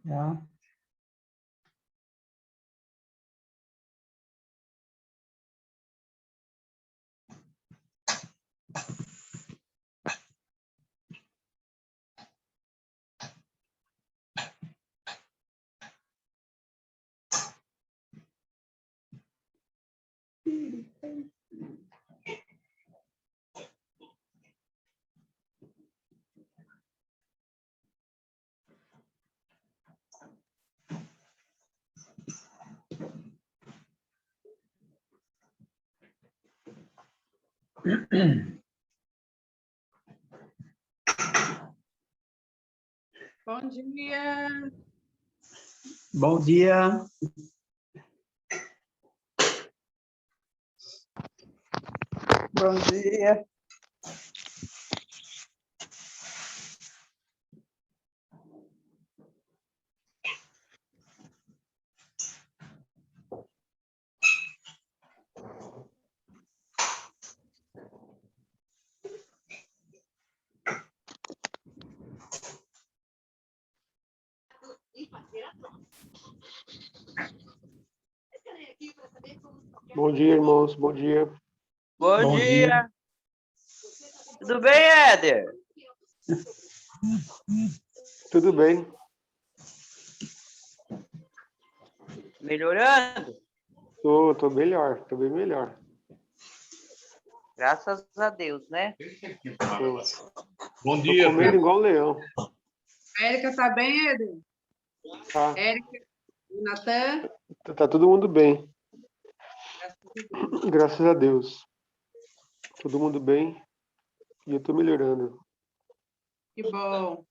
Ja. Bom dia. Bom dia. Bom dia. Bom dia, irmãos. Bom dia. Bom dia. Tudo bem, Éder? Tudo bem? Melhorando? Tô melhor, tô bem melhor. Graças a Deus, né? Bom dia. Tô comendo igual um leão. A Érica tá bem, Éder? Tá. Érica, o Natan? Tá todo mundo bem. Graças a Deus. Graças a Deus. Todo mundo bem. E eu tô melhorando. Que bom.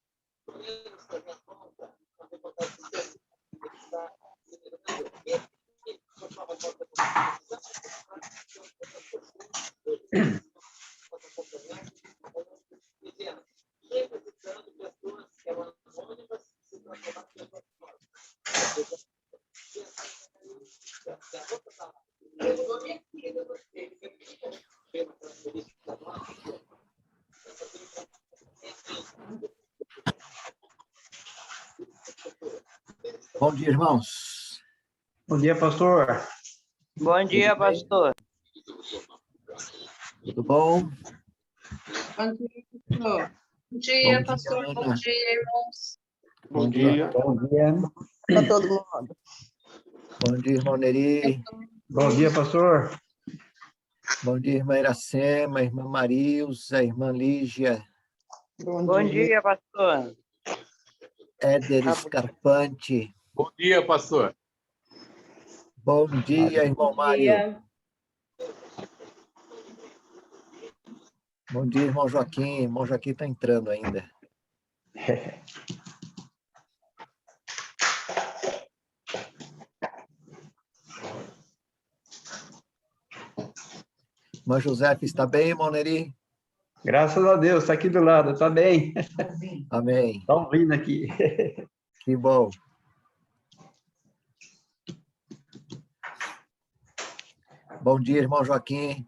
Bom dia, irmãos. Bom dia, pastor. Bom dia, pastor. Tudo bom? Bom dia, pastor. Bom dia, Bom dia, pastor. Ana. Bom dia, irmãos. Bom dia. Bom dia. Para todo mundo. Bom dia, irmão Neri. Bom dia, pastor. Bom dia, irmã Iracema, irmã Marilza, irmã Lígia, Bom dia, pastor. Éder Scarpante. Bom dia, pastor. Bom dia, irmão Mário. Bom dia, irmão Joaquim. Irmão Joaquim está entrando ainda. Irmã Josefa está bem, irmão Neri? Graças a Deus, está aqui do lado, está bem. Amém. Está ouvindo aqui. Que bom. Bom dia, irmão Joaquim.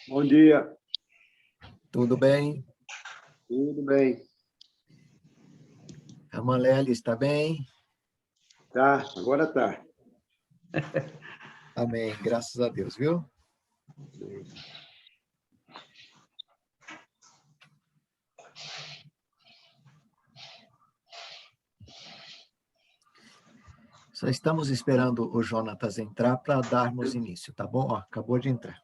Bom dia. Tudo bem? Tudo bem. A irmã Lélia está bem? Tá, agora tá. Amém. Graças a Deus, viu? Só estamos esperando o Jonatas entrar para darmos início, tá bom? Ó, acabou de entrar.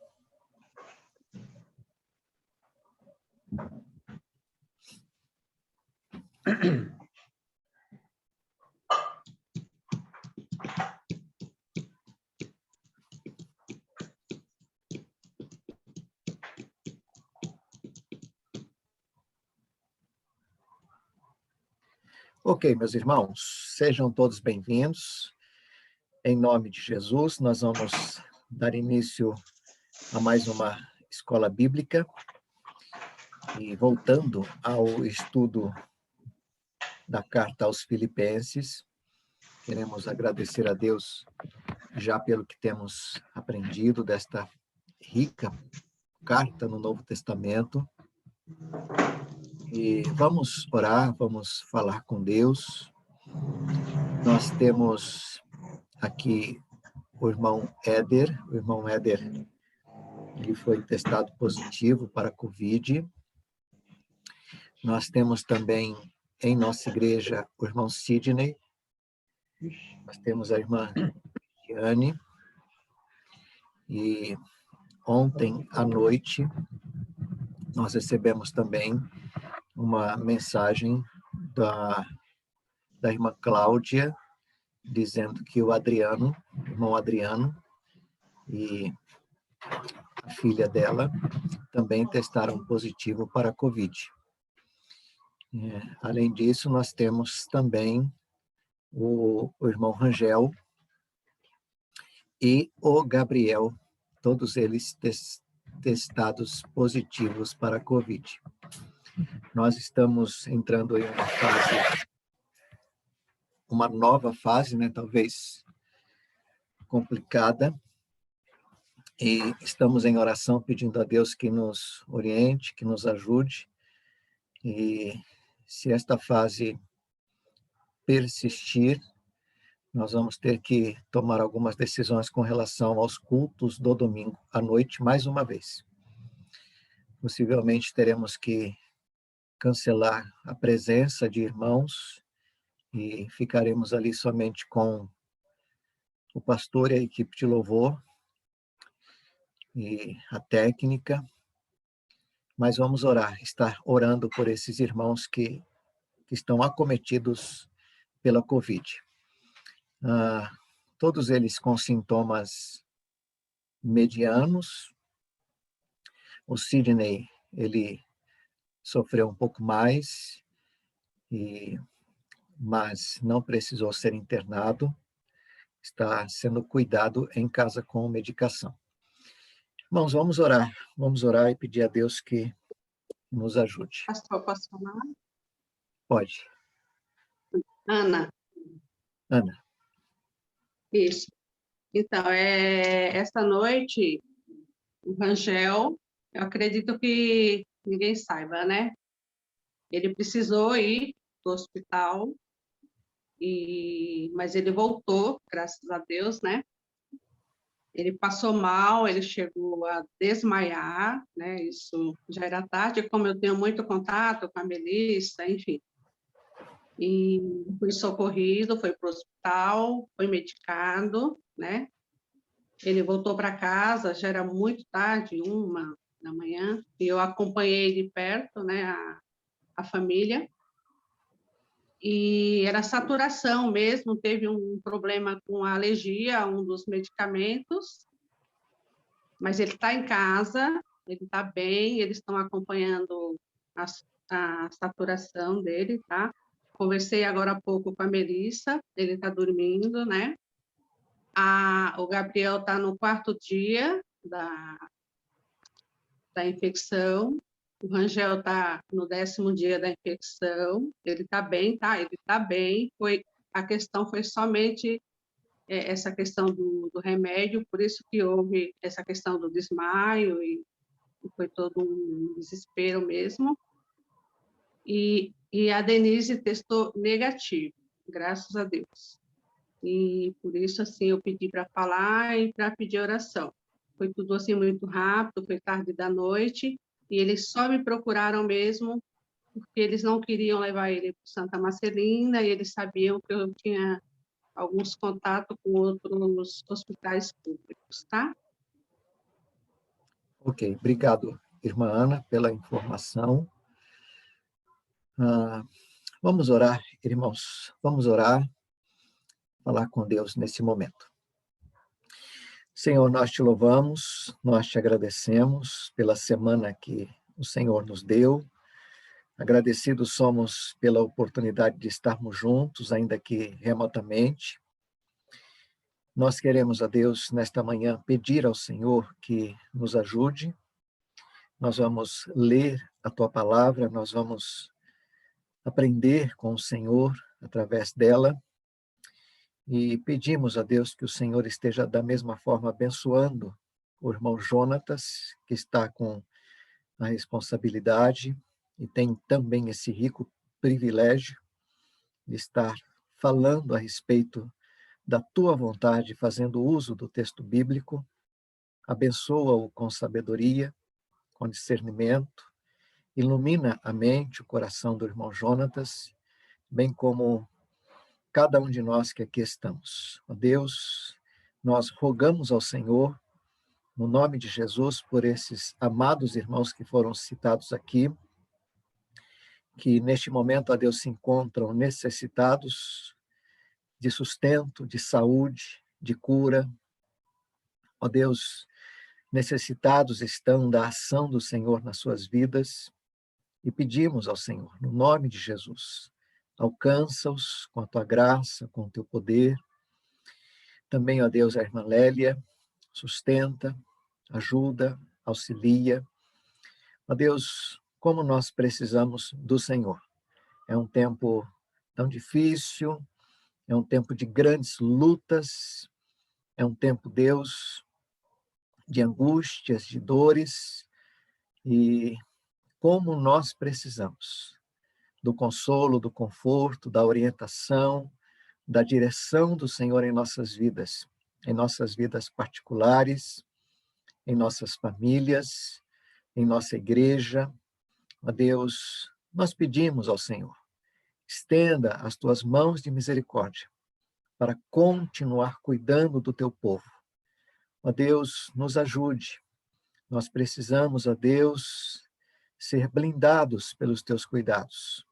Ok, meus irmãos, sejam todos bem-vindos. Em nome de Jesus, nós vamos dar início a mais uma escola bíblica. E voltando ao estudo da carta aos Filipenses, queremos agradecer a Deus já pelo que temos aprendido desta rica carta no Novo Testamento. E vamos orar, vamos falar com Deus. Nós temos aqui o irmão Éder. O irmão Éder, ele foi testado positivo para a Covid. Nós temos também em nossa igreja o irmão Sidney. Nós temos a irmã Diane. E ontem à noite nós recebemos também uma mensagem da irmã Cláudia, dizendo que o irmão Adriano e a filha dela também testaram positivo para a Covid. Além disso, nós temos também o irmão Rangel e o Gabriel, todos eles testados positivos para a Covid. Nós estamos entrando em uma nova fase, né, talvez complicada, e estamos em oração pedindo a Deus que nos oriente, que nos ajude, e se esta fase persistir, nós vamos ter que tomar algumas decisões com relação aos cultos do domingo à noite, mais uma vez. Possivelmente teremos que cancelar a presença de irmãos e ficaremos ali somente com o pastor e a equipe de louvor e a técnica, mas vamos orar, estar orando por esses irmãos que estão acometidos pela Covid. Todos eles com sintomas medianos. O Sidney, ele sofreu um pouco mais, mas não precisou ser internado, está sendo cuidado em casa com medicação. Irmãos, vamos orar e pedir a Deus que nos ajude. Pastor, posso falar? Pode. Ana. Isso. Então, esta noite, o Rangel, eu acredito que ninguém saiba, né? Ele precisou ir do hospital, mas ele voltou, graças a Deus, né? Ele passou mal, ele chegou a desmaiar, né? Isso já era tarde, como eu tenho muito contato com a Melissa, enfim. E foi socorrido, foi para o hospital, foi medicado, né? Ele voltou para casa, já era muito tarde, 1h, e eu acompanhei de perto, né, a família. E era saturação mesmo, teve um problema com a alergia a um dos medicamentos, mas ele está em casa, ele está bem, eles estão acompanhando a saturação dele, tá? Conversei agora há pouco com a Melissa, ele está dormindo, né? O Gabriel está no 4º dia da infecção, o Rangel está no 10º dia da infecção, ele está bem, tá? Ele está bem, a questão foi somente essa questão do remédio, por isso que houve essa questão do desmaio e foi todo um desespero mesmo. E a Denise testou negativo, graças a Deus. E por isso, assim, eu pedi para falar e para pedir oração. Foi tudo, assim, muito rápido, foi tarde da noite, e eles só me procuraram mesmo porque eles não queriam levar ele para Santa Marcelina, e eles sabiam que eu tinha alguns contatos com outros hospitais públicos, tá? Ok, obrigado, irmã Ana, pela informação. Vamos orar, irmãos, vamos orar, falar com Deus nesse momento. Senhor, nós te louvamos, nós te agradecemos pela semana que o Senhor nos deu. Agradecidos somos pela oportunidade de estarmos juntos, ainda que remotamente. Nós queremos, a Deus, nesta manhã, pedir ao Senhor que nos ajude. Nós vamos ler a tua palavra, nós vamos aprender com o Senhor através dela. E pedimos a Deus que o Senhor esteja da mesma forma abençoando o irmão Jonatas, que está com a responsabilidade e tem também esse rico privilégio de estar falando a respeito da tua vontade, fazendo uso do texto bíblico. Abençoa-o com sabedoria, com discernimento, ilumina a mente, o coração do irmão Jonatas, bem como cada um de nós que aqui estamos. Ó Deus, nós rogamos ao Senhor, no nome de Jesus, por esses amados irmãos que foram citados aqui, que neste momento, ó Deus, se encontram necessitados de sustento, de saúde, de cura. Ó Deus, necessitados estão da ação do Senhor nas suas vidas e pedimos ao Senhor, no nome de Jesus, alcança-os com a tua graça, com o teu poder. Também, ó Deus, a irmã Lélia, sustenta, ajuda, auxilia. Ó Deus, como nós precisamos do Senhor. É um tempo tão difícil, é um tempo de grandes lutas, é um tempo, Deus, de angústias, de dores, e como nós precisamos do consolo, do conforto, da orientação, da direção do Senhor em nossas vidas particulares, em nossas famílias, em nossa igreja. Ó Deus, nós pedimos ao Senhor, estenda as tuas mãos de misericórdia para continuar cuidando do teu povo. Ó Deus, nos ajude. Nós precisamos, ó Deus, ser blindados pelos teus cuidados.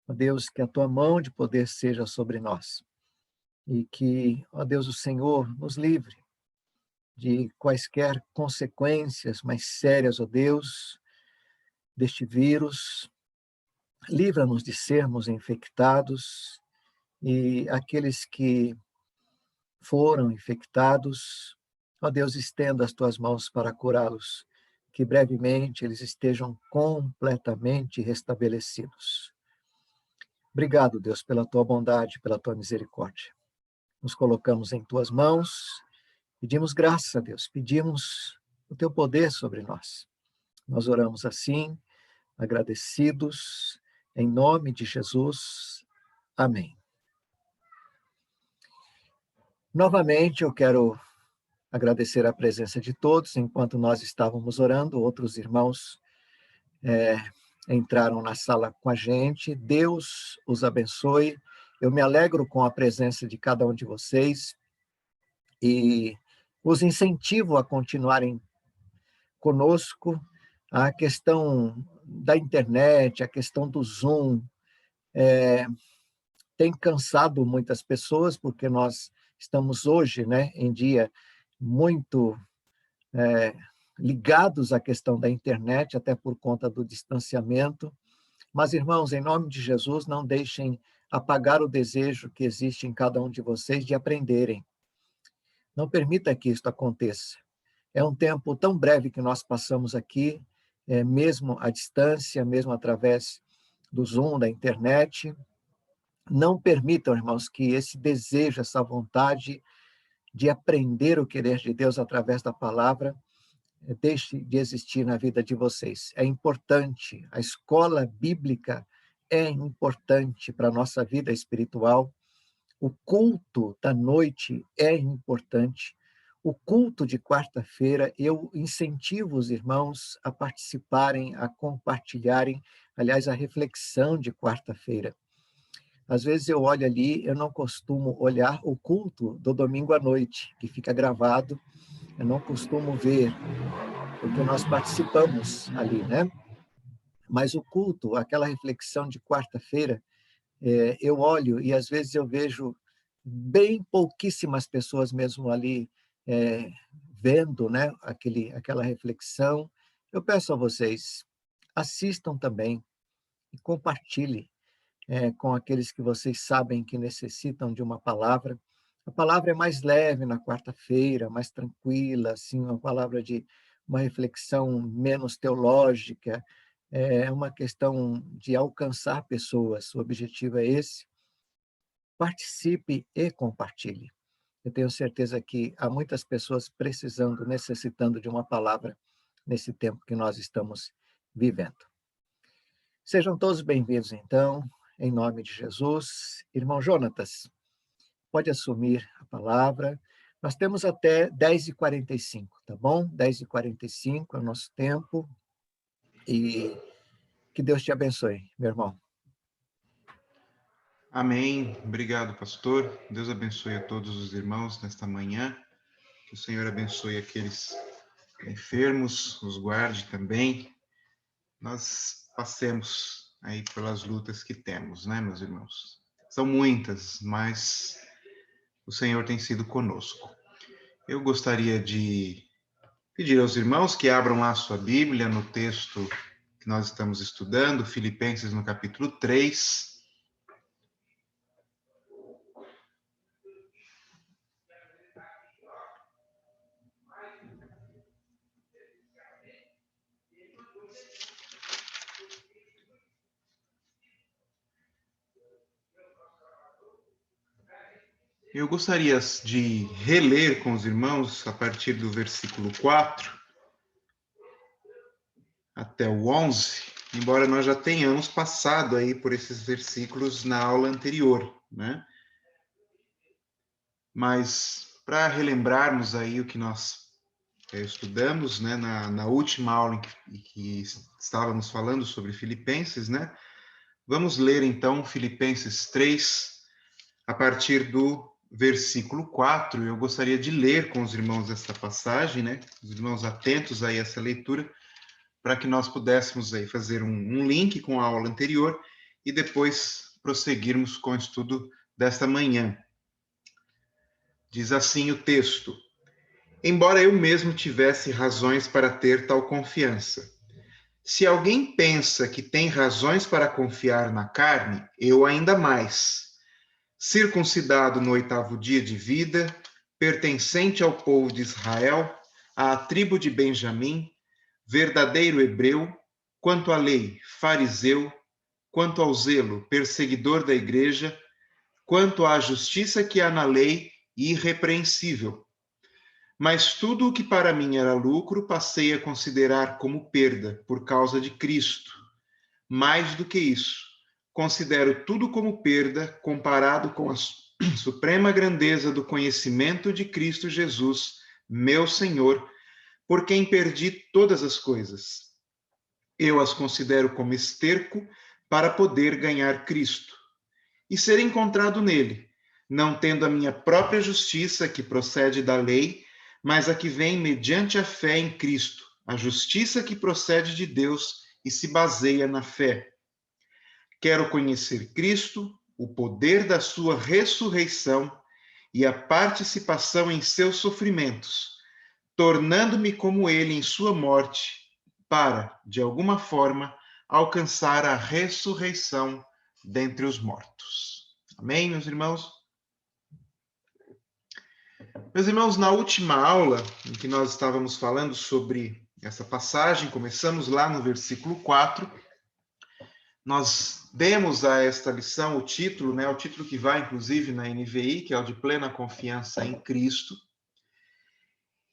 Ó Deus, que a tua mão de poder seja sobre nós. E que, ó Deus, o Senhor nos livre de quaisquer consequências mais sérias, ó Deus, deste vírus. Livra-nos de sermos infectados e aqueles que foram infectados, ó Deus, estenda as tuas mãos para curá-los, que brevemente eles estejam completamente restabelecidos. Obrigado, Deus, pela tua bondade, pela tua misericórdia. Nos colocamos em tuas mãos, pedimos graça, Deus, pedimos o teu poder sobre nós. Nós oramos assim, agradecidos, em nome de Jesus. Amém. Novamente, eu quero agradecer a presença de todos. Enquanto nós estávamos orando, outros irmãos entraram na sala com a gente. Deus os abençoe. Eu me alegro com a presença de cada um de vocês e os incentivo a continuarem conosco. A questão da internet, a questão do Zoom, tem cansado muitas pessoas, porque nós estamos hoje, em dia, muito ligados à questão da internet, até por conta do distanciamento. Mas, irmãos, em nome de Jesus, não deixem apagar o desejo que existe em cada um de vocês de aprenderem. Não permita que isto aconteça. É um tempo tão breve que nós passamos aqui, mesmo à distância, mesmo através do Zoom, da internet. Não permitam, irmãos, que esse desejo, essa vontade de aprender o querer de Deus através da palavra deixe de existir na vida de vocês. É importante, a escola bíblica é importante para a nossa vida espiritual. O culto da noite é importante. O culto de quarta-feira, eu incentivo os irmãos a participarem, a compartilharem, aliás, a reflexão de quarta-feira. Às vezes eu olho ali, eu não costumo olhar o culto do domingo à noite, que fica gravado, eu não costumo ver, porque nós participamos ali, Mas o culto, aquela reflexão de quarta-feira, eu olho e às vezes eu vejo bem pouquíssimas pessoas mesmo ali vendo, aquela reflexão. Eu peço a vocês, assistam também e compartilhem com aqueles que vocês sabem que necessitam de uma palavra. A palavra é mais leve na quarta-feira, mais tranquila, assim, uma palavra de uma reflexão menos teológica, é uma questão de alcançar pessoas. O objetivo é esse. Participe e compartilhe. Eu tenho certeza que há muitas pessoas precisando, necessitando de uma palavra nesse tempo que nós estamos vivendo. Sejam todos bem-vindos, então, em nome de Jesus. Irmão Jonatas, pode assumir a palavra. Nós temos até 10h45, tá bom? 10h45 é o nosso tempo. E que Deus te abençoe, meu irmão. Amém. Obrigado, pastor. Deus abençoe a todos os irmãos nesta manhã. Que o Senhor abençoe aqueles enfermos, os guarde também. Nós passemos aí pelas lutas que temos, né, meus irmãos? São muitas, mas o Senhor tem sido conosco. Eu gostaria de pedir aos irmãos que abram lá a sua Bíblia no texto que nós estamos estudando, Filipenses no capítulo 3. Eu gostaria de reler com os irmãos a partir do versículo 4 até o 11, embora nós já tenhamos passado aí por esses versículos na aula anterior, né? Mas para relembrarmos aí o que nós estudamos, né, na última aula em que estávamos falando sobre Filipenses, né? Vamos ler então Filipenses 3, a partir do versículo 4, eu gostaria de ler com os irmãos esta passagem, né? Os irmãos atentos aí a essa leitura, para que nós pudéssemos aí fazer um link com a aula anterior e depois prosseguirmos com o estudo desta manhã. Diz assim o texto: embora eu mesmo tivesse razões para ter tal confiança, se alguém pensa que tem razões para confiar na carne, eu ainda mais. Circuncidado no 8º dia de vida, pertencente ao povo de Israel, à tribo de Benjamim, verdadeiro hebreu, quanto à lei, fariseu, quanto ao zelo, perseguidor da igreja, quanto à justiça que há na lei, irrepreensível. Mas tudo o que para mim era lucro, passei a considerar como perda, por causa de Cristo. Mais do que isso, considero tudo como perda comparado com a suprema grandeza do conhecimento de Cristo Jesus, meu Senhor, por quem perdi todas as coisas. Eu as considero como esterco para poder ganhar Cristo e ser encontrado nele, não tendo a minha própria justiça que procede da lei, mas a que vem mediante a fé em Cristo, a justiça que procede de Deus e se baseia na fé. Quero conhecer Cristo, o poder da sua ressurreição e a participação em seus sofrimentos, tornando-me como ele em sua morte, para, de alguma forma, alcançar a ressurreição dentre os mortos. Amém, meus irmãos? Meus irmãos, na última aula, em que nós estávamos falando sobre essa passagem, começamos lá no versículo 4, nós demos a esta lição o título, né, o título que vai, inclusive, na NVI, que é o de Plena Confiança em Cristo.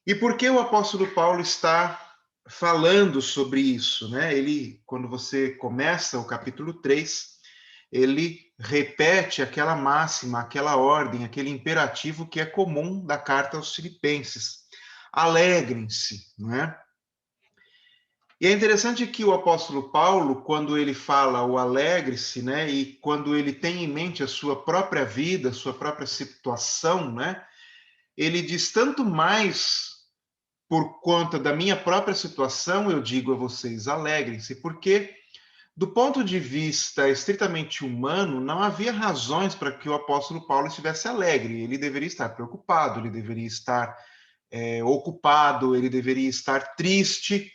E por que o apóstolo Paulo está falando sobre isso, né? Ele, quando você começa o capítulo 3, ele repete aquela máxima, aquela ordem, aquele imperativo que é comum da carta aos Filipenses. Alegrem-se, não é? E é interessante que o apóstolo Paulo, quando ele fala o alegre-se, né, e quando ele tem em mente a sua própria vida, a sua própria situação, né, ele diz tanto mais por conta da minha própria situação, eu digo a vocês, alegrem-se, porque do ponto de vista estritamente humano, não havia razões para que o apóstolo Paulo estivesse alegre. Ele deveria estar preocupado, ele deveria estar ocupado, ele deveria estar triste.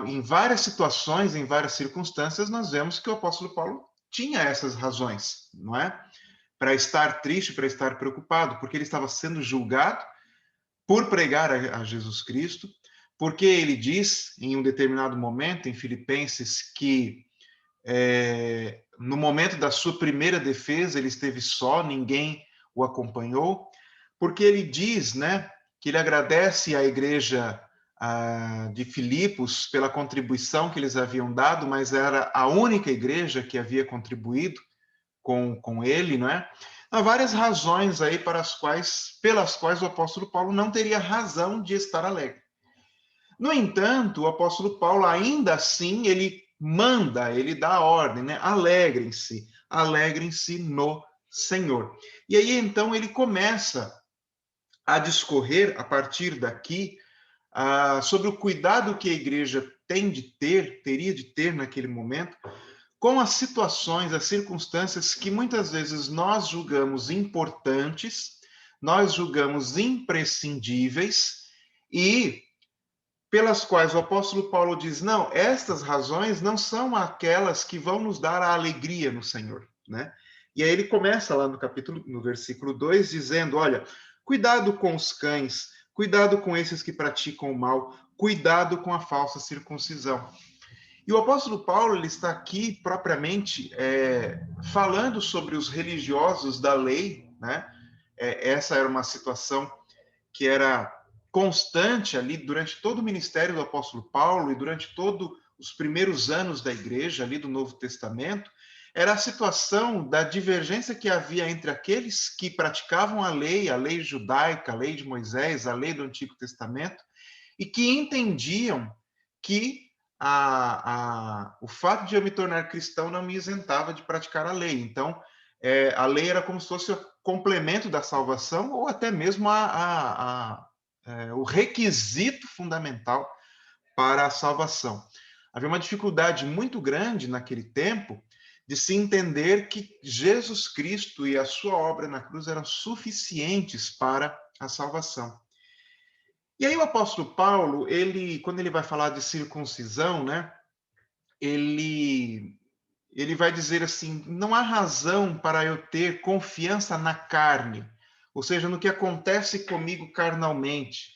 Em várias situações, em várias circunstâncias, nós vemos que o apóstolo Paulo tinha essas razões, não é? Para estar triste, para estar preocupado, porque ele estava sendo julgado por pregar a Jesus Cristo, porque ele diz, em um determinado momento, em Filipenses, que no momento da sua primeira defesa, ele esteve só, ninguém o acompanhou, porque ele diz, né, que ele agradece à igreja de Filipos pela contribuição que eles haviam dado, mas era a única igreja que havia contribuído com ele, não é? Há várias razões aí pelas quais o apóstolo Paulo não teria razão de estar alegre. No entanto, o apóstolo Paulo, ainda assim, ele manda, ele dá a ordem, né? Alegrem-se no Senhor. E aí, então, ele começa a discorrer, a partir daqui, sobre o cuidado que a igreja teria de ter naquele momento, com as situações, as circunstâncias que muitas vezes nós julgamos importantes, nós julgamos imprescindíveis e pelas quais o apóstolo Paulo diz, não, estas razões não são aquelas que vão nos dar a alegria no Senhor, né? E aí ele começa lá no versículo 2, dizendo, olha, cuidado com os cães, cuidado com esses que praticam o mal, cuidado com a falsa circuncisão. E o apóstolo Paulo ele está aqui propriamente falando sobre os religiosos da lei, né? Essa era uma situação que era constante ali durante todo o ministério do apóstolo Paulo e durante todos os primeiros anos da igreja ali do Novo Testamento, era a situação da divergência que havia entre aqueles que praticavam a lei judaica, a lei de Moisés, a lei do Antigo Testamento, e que entendiam que o fato de eu me tornar cristão não me isentava de praticar a lei. Então, a lei era como se fosse o complemento da salvação ou até mesmo o requisito fundamental para a salvação. Havia uma dificuldade muito grande naquele tempo de se entender que Jesus Cristo e a sua obra na cruz eram suficientes para a salvação. E aí o apóstolo Paulo, quando ele vai falar de circuncisão, né, ele vai dizer assim, não há razão para eu ter confiança na carne, ou seja, no que acontece comigo carnalmente,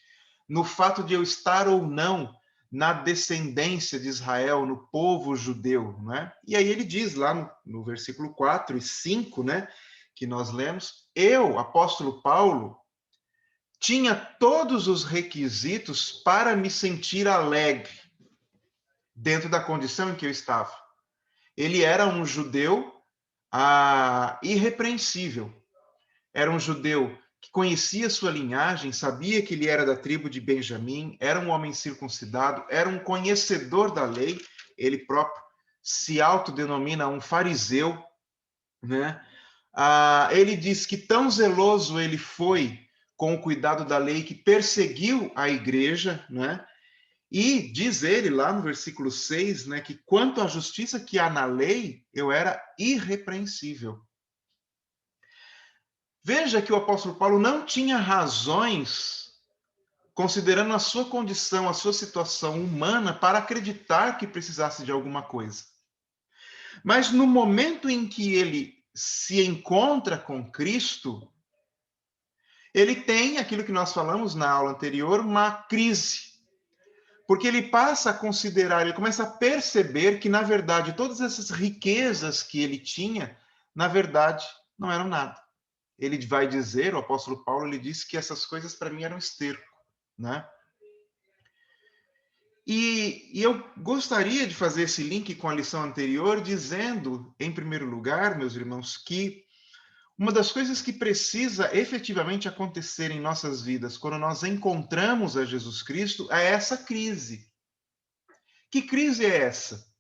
no fato de eu estar ou não na descendência de Israel, no povo judeu, né? E aí ele diz lá no versículo 4 e 5, né, que nós lemos, eu, apóstolo Paulo, tinha todos os requisitos para me sentir alegre dentro da condição em que eu estava. Ele era um judeu irrepreensível. Era um judeu que conhecia sua linhagem, sabia que ele era da tribo de Benjamim, era um homem circuncidado, era um conhecedor da lei, ele próprio se autodenomina um fariseu, né? Ele diz que tão zeloso ele foi com o cuidado da lei que perseguiu a igreja, né? E diz ele lá no versículo 6, né, que quanto à justiça que há na lei, eu era irrepreensível. Veja que o apóstolo Paulo não tinha razões, considerando a sua condição, a sua situação humana, para acreditar que precisasse de alguma coisa. Mas no momento em que ele se encontra com Cristo, ele tem aquilo que nós falamos na aula anterior, uma crise. Porque ele passa a considerar, ele começa a perceber que, na verdade, todas essas riquezas que ele tinha, na verdade, não eram nada. Ele vai dizer, o apóstolo Paulo, ele diz que essas coisas para mim eram esterco, né? E eu gostaria de fazer esse link com a lição anterior, dizendo, em primeiro lugar, meus irmãos, que uma das coisas que precisa efetivamente acontecer em nossas vidas, quando nós encontramos a Jesus Cristo, é essa crise. Que crise é essa?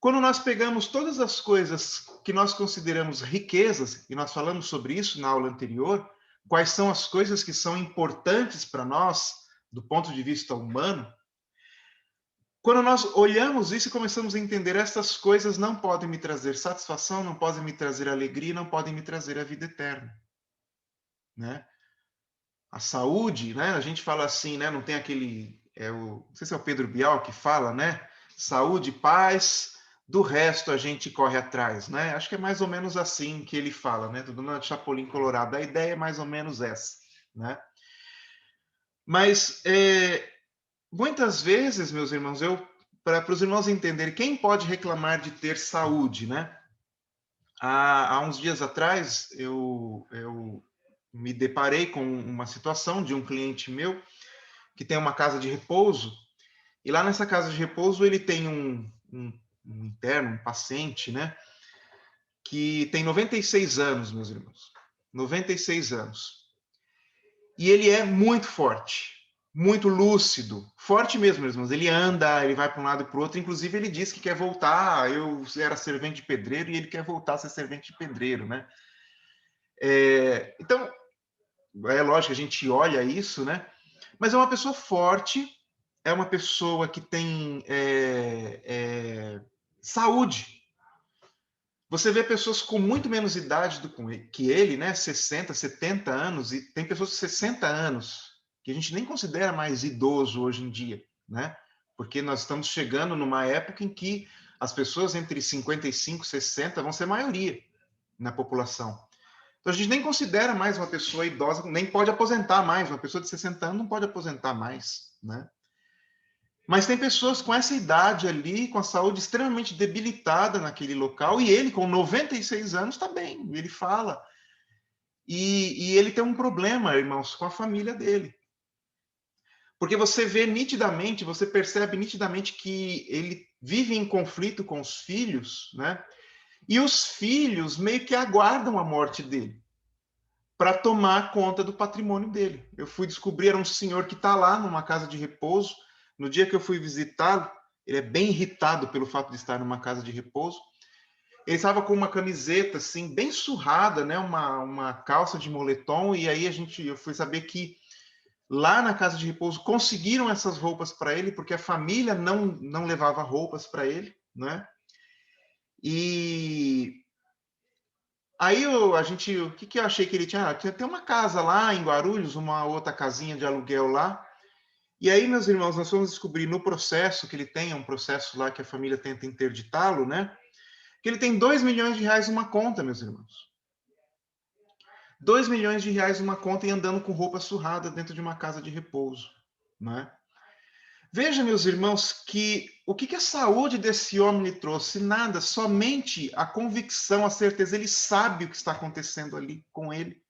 Quando nós pegamos todas as coisas que nós consideramos riquezas, e nós falamos sobre isso na aula anterior, quais são as coisas que são importantes para nós, do ponto de vista humano, quando nós olhamos isso e começamos a entender estas coisas não podem me trazer satisfação, não podem me trazer alegria, não podem me trazer a vida eterna, né? A saúde, né? A gente fala assim, né? Não tem aquele, não sei se é o Pedro Bial que fala, né? Saúde, paz, do resto a gente corre atrás, né? Acho que é mais ou menos assim que ele fala, né? Tudo na Chapolin Colorado. A ideia é mais ou menos essa, né? Mas muitas vezes, meus irmãos, para os irmãos entenderem, quem pode reclamar de ter saúde, né? Há uns dias atrás, eu me deparei com uma situação de um cliente meu que tem uma casa de repouso, e lá nessa casa de repouso ele tem um interno, um paciente, né, que tem 96 anos, meus irmãos. 96 anos. E ele é muito forte, muito lúcido, forte mesmo, meus irmãos. Ele anda, ele vai para um lado e para o outro. Inclusive, ele diz que quer voltar. Eu era servente de pedreiro e ele quer voltar a ser servente de pedreiro, né? Então, é lógico que a gente olha isso, né? Mas é uma pessoa forte, é uma pessoa que tem saúde. Você vê pessoas com muito menos idade que ele, né? 60, 70 anos, e tem pessoas de 60 anos, que a gente nem considera mais idoso hoje em dia, né? Porque nós estamos chegando numa época em que as pessoas entre 55 e 60 vão ser maioria na população. Então a gente nem considera mais uma pessoa idosa, nem pode aposentar mais. Uma pessoa de 60 anos não pode aposentar mais, né? Mas tem pessoas com essa idade ali, com a saúde extremamente debilitada naquele local, e ele, com 96 anos, está bem, ele fala. E ele tem um problema, irmãos, com a família dele. Porque você vê nitidamente, você percebe nitidamente que ele vive em conflito com os filhos, né? E os filhos meio que aguardam a morte dele para tomar conta do patrimônio dele. Eu fui descobrir, era um senhor que está lá numa casa de repouso. No dia que eu fui visitá-lo, ele é bem irritado pelo fato de estar numa casa de repouso. Ele estava com uma camiseta assim bem surrada, né, uma calça de moletom, e aí eu fui saber que lá na casa de repouso conseguiram essas roupas para ele porque a família não levava roupas para ele, né? E aí o que eu achei que ele tinha? Tem uma casa lá em Guarulhos, uma outra casinha de aluguel lá. E aí, meus irmãos, nós fomos descobrir no processo que ele tem, um processo lá que a família tenta interditá-lo, né? Que ele tem 2 milhões de reais numa conta, meus irmãos. 2 milhões de reais numa conta e andando com roupa surrada dentro de uma casa de repouso, né? Veja, meus irmãos, que o que a saúde desse homem lhe trouxe? Nada, somente a convicção, a certeza. Ele sabe o que está acontecendo ali com ele,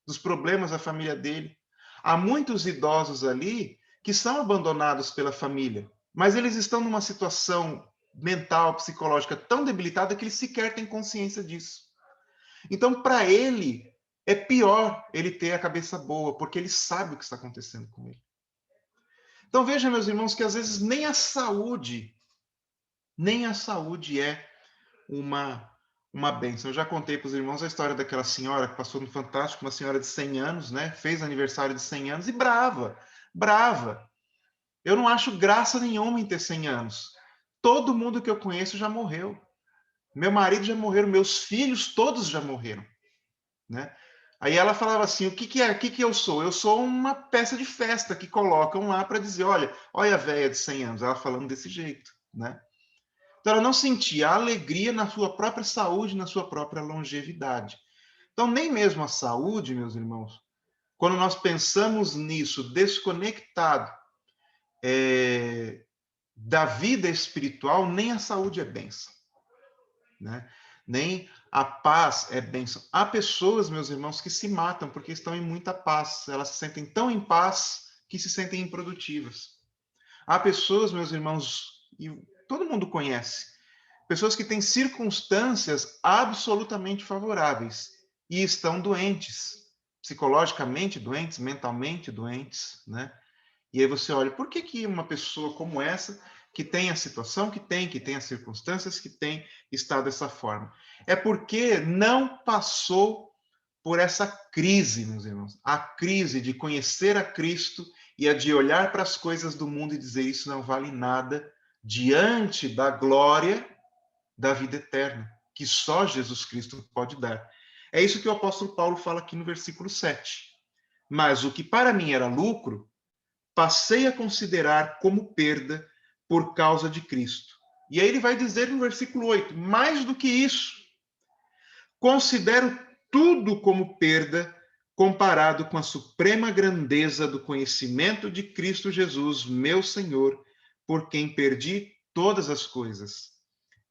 dos problemas da família dele. Há muitos idosos ali que são abandonados pela família, mas eles estão numa situação mental, psicológica tão debilitada que eles sequer têm consciência disso. Então, para ele, é pior ele ter a cabeça boa, porque ele sabe o que está acontecendo com ele. Então, veja, meus irmãos, que às vezes nem a saúde é uma bênção. Eu já contei para os irmãos a história daquela senhora que passou no Fantástico, uma senhora de 100 anos, né? Fez aniversário de 100 anos e brava. Eu não acho graça nenhuma em ter 100 anos. Todo mundo que eu conheço já morreu. Meu marido já morreu, meus filhos todos já morreram, né? Aí ela falava assim, o que eu sou? Eu sou uma peça de festa que colocam lá para dizer, olha a velha de 100 anos, ela falando desse jeito, né? Então ela não sentia alegria na sua própria saúde, na sua própria longevidade. Então nem mesmo a saúde, meus irmãos, quando nós pensamos nisso, desconectado da vida espiritual, nem a saúde é bênção, né? Nem a paz é bênção. Há pessoas, meus irmãos, que se matam porque estão em muita paz. Elas se sentem tão em paz que se sentem improdutivas. Há pessoas, meus irmãos, e todo mundo conhece, pessoas que têm circunstâncias absolutamente favoráveis e estão doentes, psicologicamente doentes, mentalmente doentes, né? E aí você olha, por que uma pessoa como essa, que tem a situação que tem as circunstâncias que tem, está dessa forma? É porque não passou por essa crise, meus irmãos. A crise de conhecer a Cristo e a de olhar para as coisas do mundo e dizer isso não vale nada diante da glória da vida eterna, que só Jesus Cristo pode dar. É isso que o apóstolo Paulo fala aqui no versículo 7. Mas o que para mim era lucro, passei a considerar como perda por causa de Cristo. E aí ele vai dizer no versículo 8, mais do que isso, considero tudo como perda comparado com a suprema grandeza do conhecimento de Cristo Jesus, meu Senhor, por quem perdi todas as coisas.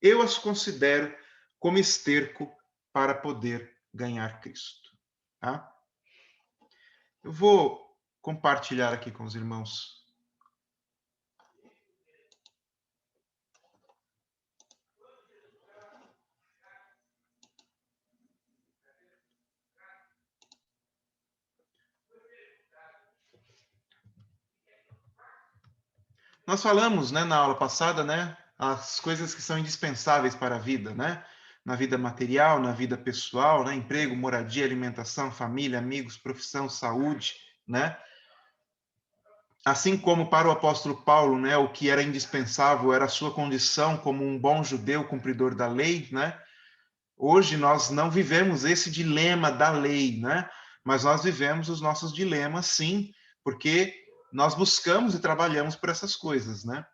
Eu as considero como esterco para poder ganhar Cristo. Tá? Eu vou compartilhar aqui com os irmãos. Nós falamos, né, na aula passada, né, as coisas que são indispensáveis para a vida, né? Na vida material, na vida pessoal, né? Emprego, moradia, alimentação, família, amigos, profissão, saúde, né? Assim como para o apóstolo Paulo, né, o que era indispensável era a sua condição como um bom judeu cumpridor da lei, né? Hoje nós não vivemos esse dilema da lei, né? Mas nós vivemos os nossos dilemas, sim, porque nós buscamos e trabalhamos por essas coisas, né?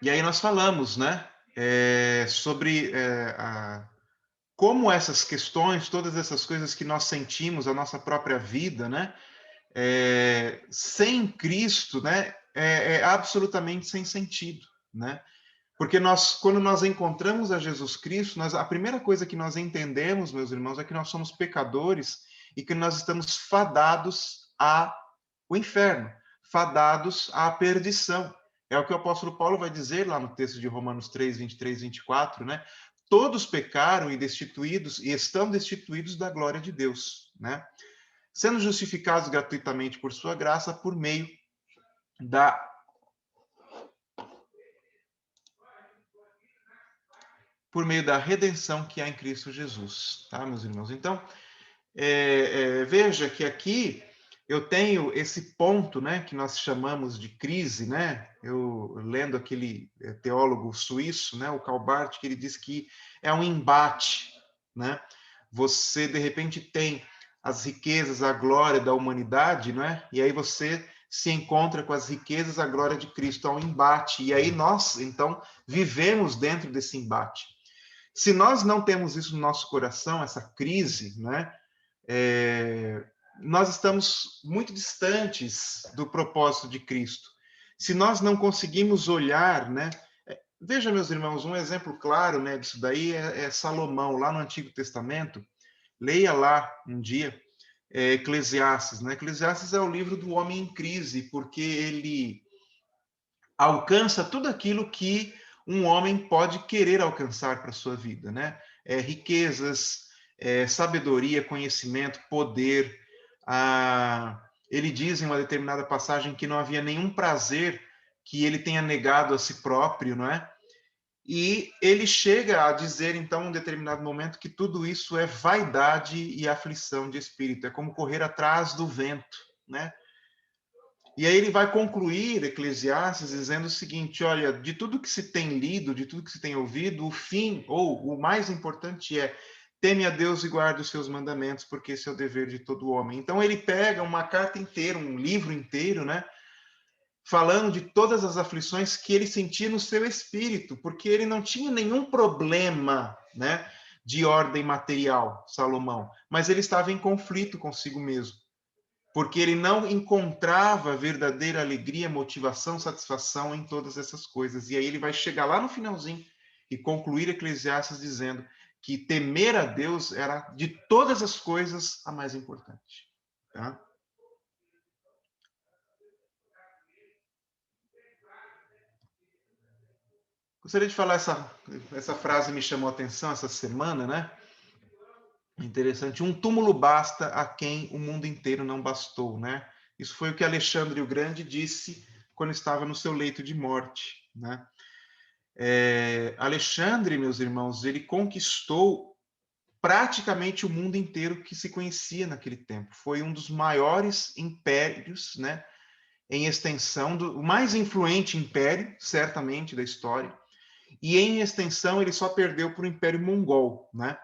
E aí nós falamos, né, sobre como essas questões, todas essas coisas que nós sentimos, a nossa própria vida, né, sem Cristo, né, é absolutamente sem sentido, né? Porque quando nós encontramos a Jesus Cristo, a primeira coisa que nós entendemos, meus irmãos, é que nós somos pecadores e que nós estamos fadados ao inferno, fadados à perdição. É o que o apóstolo Paulo vai dizer lá no texto de Romanos 3, 23, 24, né? Todos pecaram e estão destituídos da glória de Deus, né? Sendo justificados gratuitamente por sua graça por meio da redenção que há em Cristo Jesus, tá, meus irmãos? Então, veja que aqui eu tenho esse ponto, né, que nós chamamos de crise, né? Eu lendo aquele teólogo suíço, né, o Karl Barth, que ele diz que é um embate, né? Você de repente tem as riquezas, a glória da humanidade, né? E aí você se encontra com as riquezas, a glória de Cristo, é um embate. E aí nós, então, vivemos dentro desse embate. Se nós não temos isso no nosso coração, essa crise, né, nós estamos muito distantes do propósito de Cristo. Se nós não conseguimos olhar, né, veja, meus irmãos, um exemplo claro, né, disso daí é Salomão, lá no Antigo Testamento. Leia lá um dia Eclesiastes, né? Eclesiastes é o livro do homem em crise, porque ele alcança tudo aquilo que um homem pode querer alcançar para a sua vida, né? Riquezas, sabedoria, conhecimento, poder. Ele diz em uma determinada passagem que não havia nenhum prazer que ele tenha negado a si próprio, não é? E ele chega a dizer, então, em um determinado momento, que tudo isso é vaidade e aflição de espírito, é como correr atrás do vento, né? E aí ele vai concluir Eclesiastes dizendo o seguinte: olha, de tudo que se tem lido, de tudo que se tem ouvido, o fim, ou o mais importante é: teme a Deus e guarde os seus mandamentos, porque esse é o dever de todo homem. Então ele pega uma carta inteira, um livro inteiro, né? Falando de todas as aflições que ele sentia no seu espírito, porque ele não tinha nenhum problema, né, de ordem material, Salomão, mas ele estava em conflito consigo mesmo, porque ele não encontrava verdadeira alegria, motivação, satisfação em todas essas coisas. E aí ele vai chegar lá no finalzinho e concluir Eclesiastes dizendo que temer a Deus era, de todas as coisas, a mais importante. Tá? Gostaria de falar essa frase me chamou a atenção essa semana, né? Interessante. Um túmulo basta a quem o mundo inteiro não bastou, né? Isso foi o que Alexandre o Grande disse quando estava no seu leito de morte, né? Alexandre, meus irmãos, ele conquistou praticamente o mundo inteiro que se conhecia naquele tempo. Foi um dos maiores impérios, né? Em extensão, o mais influente império, certamente, da história. E em extensão ele só perdeu para o Império Mongol, né?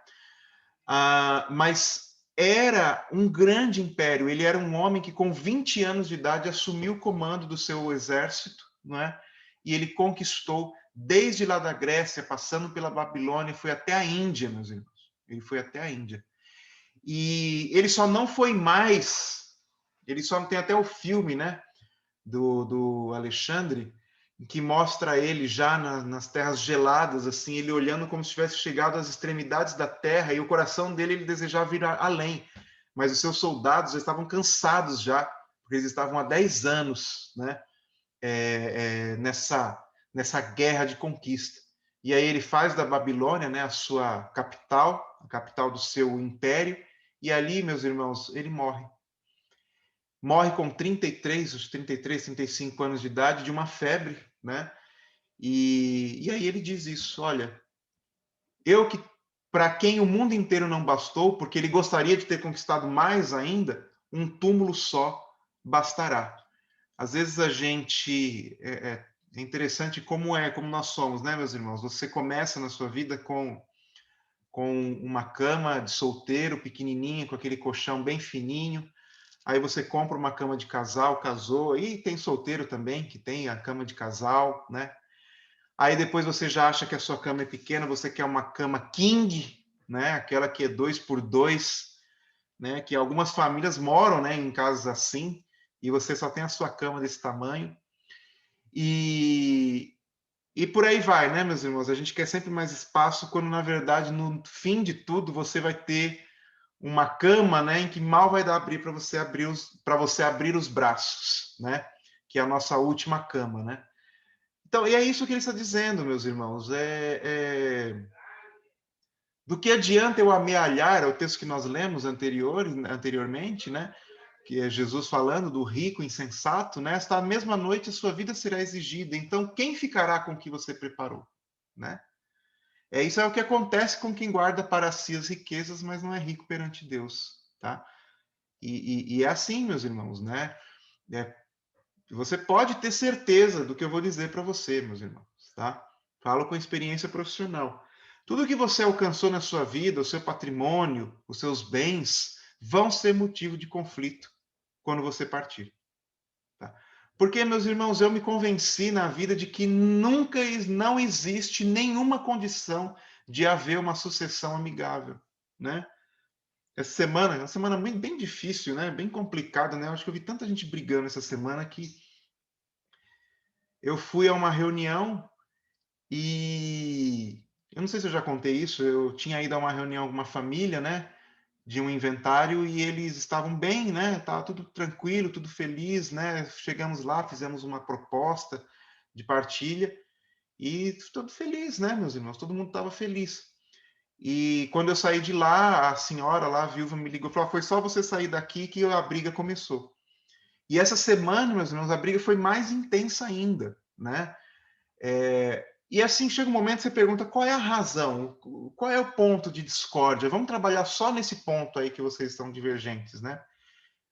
Mas era um grande império. Ele era um homem que com 20 anos de idade assumiu o comando do seu exército, não é? E ele conquistou desde lá da Grécia, passando pela Babilônia, foi até a Índia, meus irmãos. Ele foi até a Índia. E ele só não foi mais, ele só tem até o filme, né, do Alexandre, que mostra ele já nas terras geladas, assim, ele olhando como se tivesse chegado às extremidades da terra, e o coração dele ele desejava ir além, mas os seus soldados estavam cansados já, porque eles estavam há 10 anos, né, nessa guerra de conquista. E aí ele faz da Babilônia, né, a sua capital, a capital do seu império, e ali, meus irmãos, ele morre. Morre com 33, 35 anos de idade, de uma febre, né? E aí ele diz isso, olha, eu que, para quem o mundo inteiro não bastou, porque ele gostaria de ter conquistado mais ainda, um túmulo só bastará. Às vezes a gente, é interessante como nós somos, né, meus irmãos? Você começa na sua vida com uma cama de solteiro, pequenininha, com aquele colchão bem fininho, aí você compra uma cama de casal, casou, e tem solteiro também, que tem a cama de casal, né? Aí depois você já acha que a sua cama é pequena, você quer uma cama king, né? Aquela que é 2x2, né? Que algumas famílias moram, né, em casas assim, e você só tem a sua cama desse tamanho. E por aí vai, né, meus irmãos? A gente quer sempre mais espaço, quando na verdade, no fim de tudo, você vai ter uma cama, né, em que mal vai dar abrir para você abrir os braços, né? Que é a nossa última cama, né? Então, e é isso que ele está dizendo, meus irmãos. Do que adianta eu amealhar, é o texto que nós lemos anteriormente, né? Que é Jesus falando do rico insensato, né? Esta mesma noite a sua vida será exigida. Então, quem ficará com o que você preparou, né? Isso é o que acontece com quem guarda para si as riquezas, mas não é rico perante Deus, tá? E é assim, meus irmãos, né? Você pode ter certeza do que eu vou dizer para você, meus irmãos, tá? Falo com experiência profissional. Tudo que você alcançou na sua vida, o seu patrimônio, os seus bens, vão ser motivo de conflito quando você partir. Tá? Porque, meus irmãos, eu me convenci na vida de que nunca não existe nenhuma condição de haver uma sucessão amigável, né? Essa semana, uma semana bem difícil, né? Bem complicada, né? Eu acho que eu vi tanta gente brigando essa semana que eu fui a uma reunião e eu não sei se eu já contei isso, eu tinha ido a uma reunião com uma família, né, de um inventário, e eles estavam bem, né, estava tudo tranquilo, tudo feliz, né, chegamos lá, fizemos uma proposta de partilha, e todo feliz, né, meus irmãos, todo mundo estava feliz. E quando eu saí de lá, a senhora lá, a viúva, me ligou e falou, foi só você sair daqui que a briga começou. E essa semana, meus irmãos, a briga foi mais intensa ainda, né, e assim chega um momento que você pergunta qual é a razão, qual é o ponto de discórdia? Vamos trabalhar só nesse ponto aí que vocês estão divergentes, né?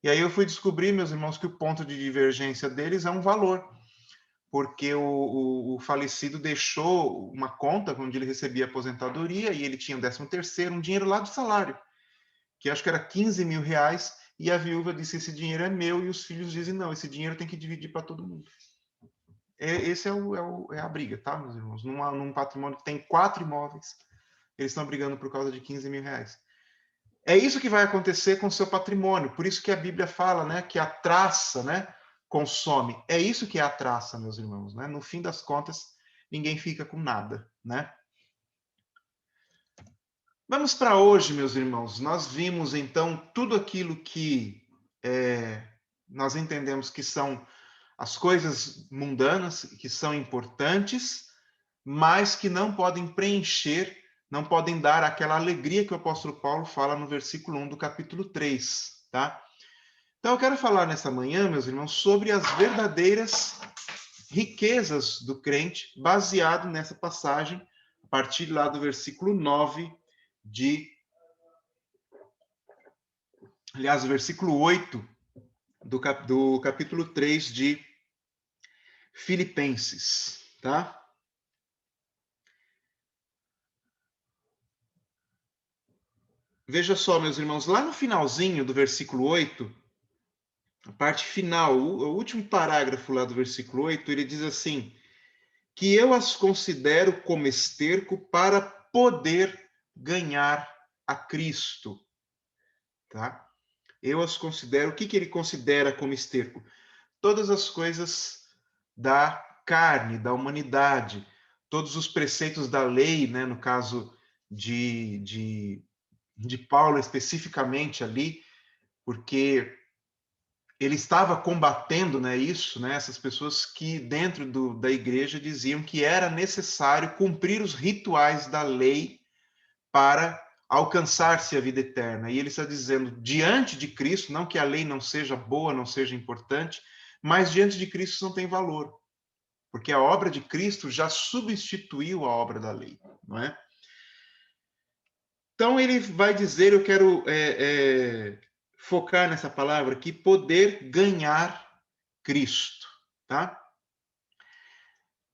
E aí eu fui descobrir, meus irmãos, que o ponto de divergência deles é um valor, porque o falecido deixou uma conta onde ele recebia aposentadoria e ele tinha o 13º, um dinheiro lá do salário, que acho que era 15 mil reais, e a viúva disse, esse dinheiro é meu, e os filhos dizem, não, esse dinheiro tem que dividir para todo mundo. Esse é a briga, tá, meus irmãos? Num patrimônio que tem 4 imóveis, eles estão brigando por causa de 15 mil reais. É isso que vai acontecer com o seu patrimônio. Por isso que a Bíblia fala, né, que a traça, né, consome. É isso que é a traça, meus irmãos, né? No fim das contas, ninguém fica com nada, né? Vamos para hoje, meus irmãos. Nós vimos, então, tudo aquilo que nós entendemos que são as coisas mundanas, que são importantes, mas que não podem preencher, não podem dar aquela alegria que o apóstolo Paulo fala no versículo 1 do capítulo 3, tá? Então eu quero falar nessa manhã, meus irmãos, sobre as verdadeiras riquezas do crente, baseado nessa passagem, a partir lá do versículo 9 aliás, o versículo 8 do capítulo 3 de Filipenses, tá? Veja só, meus irmãos, lá no finalzinho do versículo 8, a parte final, o último parágrafo lá do versículo 8, ele diz assim, que eu as considero como esterco para poder ganhar a Cristo, tá? Eu as considero, o que ele considera como esterco? Todas as coisas da carne, da humanidade, todos os preceitos da lei, né, no caso de Paulo especificamente ali, porque ele estava combatendo, né, isso, né, essas pessoas que dentro da igreja diziam que era necessário cumprir os rituais da lei para alcançar-se a vida eterna. E ele está dizendo, diante de Cristo, não que a lei não seja boa, não seja importante, mas diante de Cristo isso não tem valor, porque a obra de Cristo já substituiu a obra da lei, não é? Então ele vai dizer, eu quero focar nessa palavra aqui, poder ganhar Cristo, tá?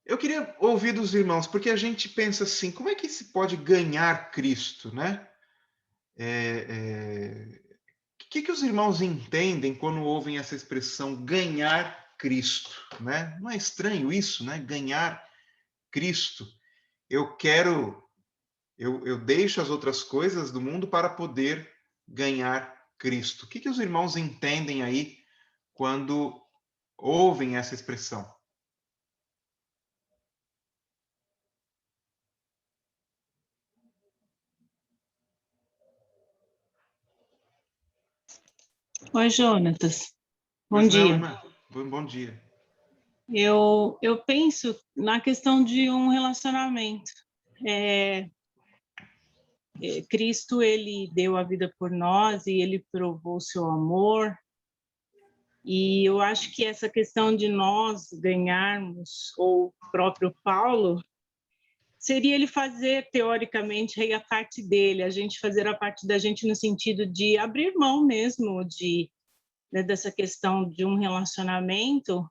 Eu queria ouvir dos irmãos, porque a gente pensa assim, como é que se pode ganhar Cristo, né? O que os irmãos entendem quando ouvem essa expressão ganhar Cristo, né? Não é estranho isso, né? Ganhar Cristo. Eu deixo as outras coisas do mundo para poder ganhar Cristo. O que os irmãos entendem aí quando ouvem essa expressão? Oi, Jonatas. Bom Pois não, dia. irmã. Bom dia. Eu penso na questão de um relacionamento. Cristo, ele deu a vida por nós e ele provou o seu amor. E eu acho que essa questão de nós ganharmos, ou o próprio Paulo, seria ele fazer, teoricamente, aí a parte dele, a gente fazer a parte da gente no sentido de abrir mão mesmo né, dessa questão de um relacionamento,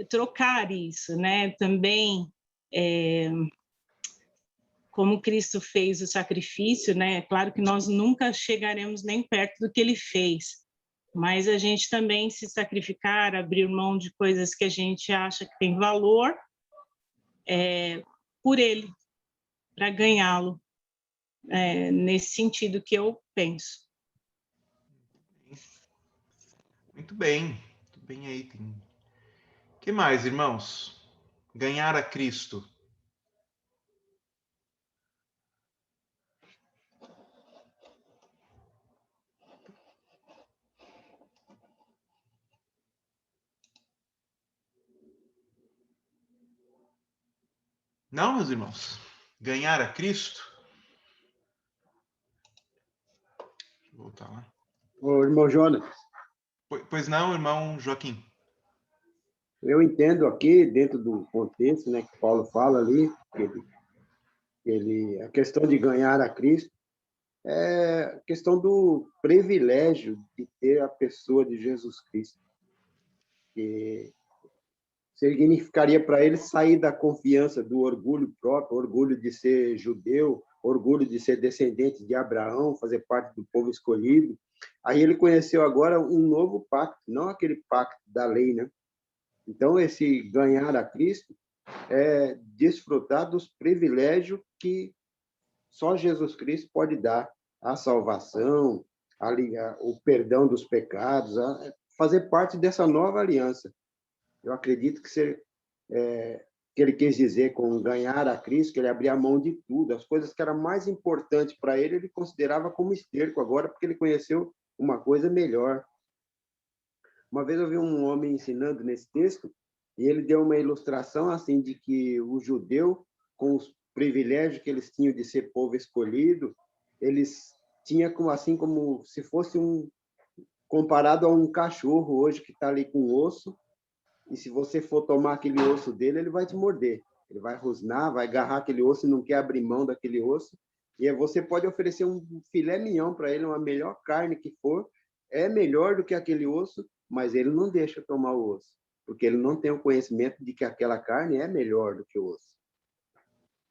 trocar isso, né? Também, como Cristo fez o sacrifício, né? É claro que nós nunca chegaremos nem perto do que ele fez, mas a gente também se sacrificar, abrir mão de coisas que a gente acha que tem valor, por ele, para ganhá-lo, nesse sentido que eu penso. Muito bem aí. O que mais, irmãos? Ganhar a Cristo. Não, meus irmãos? Ganhar a Cristo? Vou voltar lá. Ô, irmão Jonas, Pois não, irmão Joaquim? eu entendo aqui, dentro do contexto, né, que Paulo fala ali, a questão de ganhar a Cristo, é a questão do privilégio de ter a pessoa de Jesus Cristo, que significaria para ele sair da confiança, do orgulho próprio, orgulho de ser judeu, orgulho de ser descendente de Abraão, fazer parte do povo escolhido. Aí ele conheceu agora um novo pacto, não aquele pacto da lei, né? Então, esse ganhar a Cristo é desfrutar dos privilégios que só Jesus Cristo pode dar, a salvação, o perdão dos pecados, fazer parte dessa nova aliança. Eu acredito que ele quis dizer com ganhar a Cristo, que ele abria a mão de tudo, as coisas que eram mais importantes para ele, ele considerava como esterco agora, porque ele conheceu uma coisa melhor. Uma vez eu vi um homem ensinando nesse texto, e ele deu uma ilustração assim de que o judeu, com os privilégios que eles tinham de ser povo escolhido, eles tinham assim como se fosse comparado a um cachorro hoje que está ali com osso, e se você for tomar aquele osso dele, ele vai te morder. Ele vai rosnar, vai agarrar aquele osso e não quer abrir mão daquele osso. E você pode oferecer um filé mignon para ele, uma melhor carne que for, é melhor do que aquele osso, mas ele não deixa tomar o osso, porque ele não tem o conhecimento de que aquela carne é melhor do que o osso.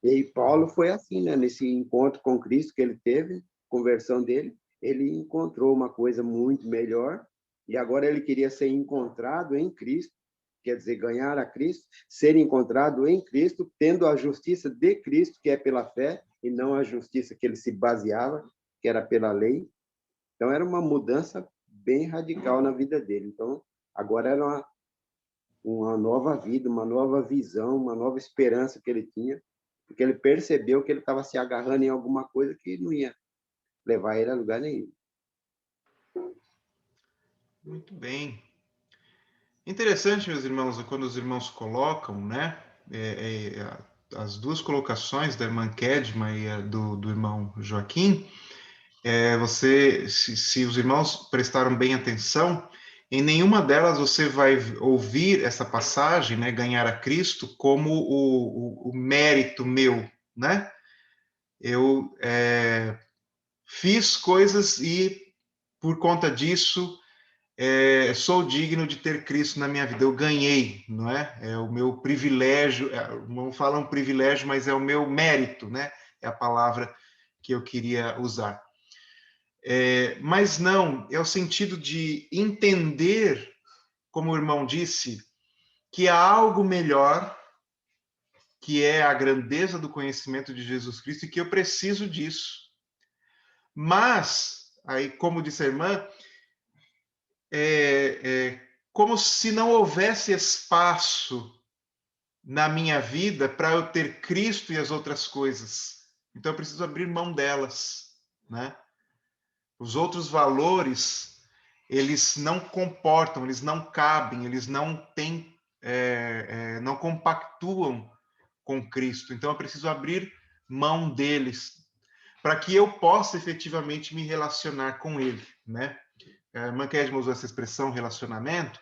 E Paulo foi assim, né? Nesse encontro com Cristo que ele teve, conversão dele, ele encontrou uma coisa muito melhor, e agora ele queria ser encontrado em Cristo, quer dizer, ganhar a Cristo, ser encontrado em Cristo, tendo a justiça de Cristo, que é pela fé, e não a justiça que ele se baseava, que era pela lei. Então, era uma mudança bem radical na vida dele. Então, agora era uma nova vida, uma nova visão, uma nova esperança que ele tinha, porque ele percebeu que ele estava se agarrando em alguma coisa que não ia levar ele a lugar nenhum. Muito bem. Interessante, meus irmãos, quando os irmãos colocam, né, as duas colocações da irmã Kedma e do irmão Joaquim, se os irmãos prestaram bem atenção, em nenhuma delas você vai ouvir essa passagem, né, ganhar a Cristo, como o mérito meu, né? Eu fiz coisas e, por conta disso, sou digno de ter Cristo na minha vida. Eu ganhei, não é? É o meu privilégio, não falam privilégio, mas é o meu mérito, né? É a palavra que eu queria usar. Mas não, é o sentido de entender, como o irmão disse, que há algo melhor, que é a grandeza do conhecimento de Jesus Cristo, e que eu preciso disso. Mas, aí, como disse a irmã, como se não houvesse espaço na minha vida para eu ter Cristo e as outras coisas. Então, eu preciso abrir mão delas, né? Os outros valores, eles não comportam, eles não cabem, eles não têm, não compactuam com Cristo. Então, eu preciso abrir mão deles para que eu possa efetivamente me relacionar com Ele, né? A irmã Kedma usou essa expressão relacionamento.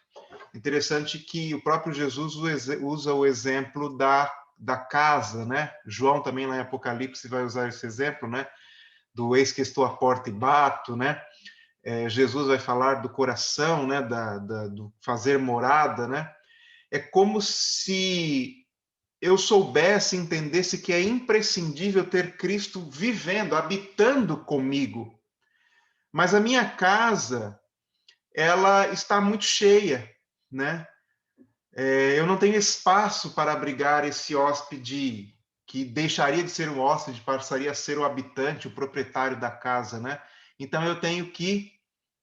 Interessante que o próprio Jesus usa o exemplo da casa, né? João também lá em Apocalipse vai usar esse exemplo, né? Do eis que estou à porta e bato, né? Jesus vai falar do coração, né? Do fazer morada, né? É como se eu soubesse, entendesse que é imprescindível ter Cristo vivendo, habitando comigo. Mas a minha casa, ela está muito cheia, né? Eu não tenho espaço para abrigar esse hóspede que deixaria de ser um hóspede, passaria a ser o habitante, o proprietário da casa, né? Então eu tenho que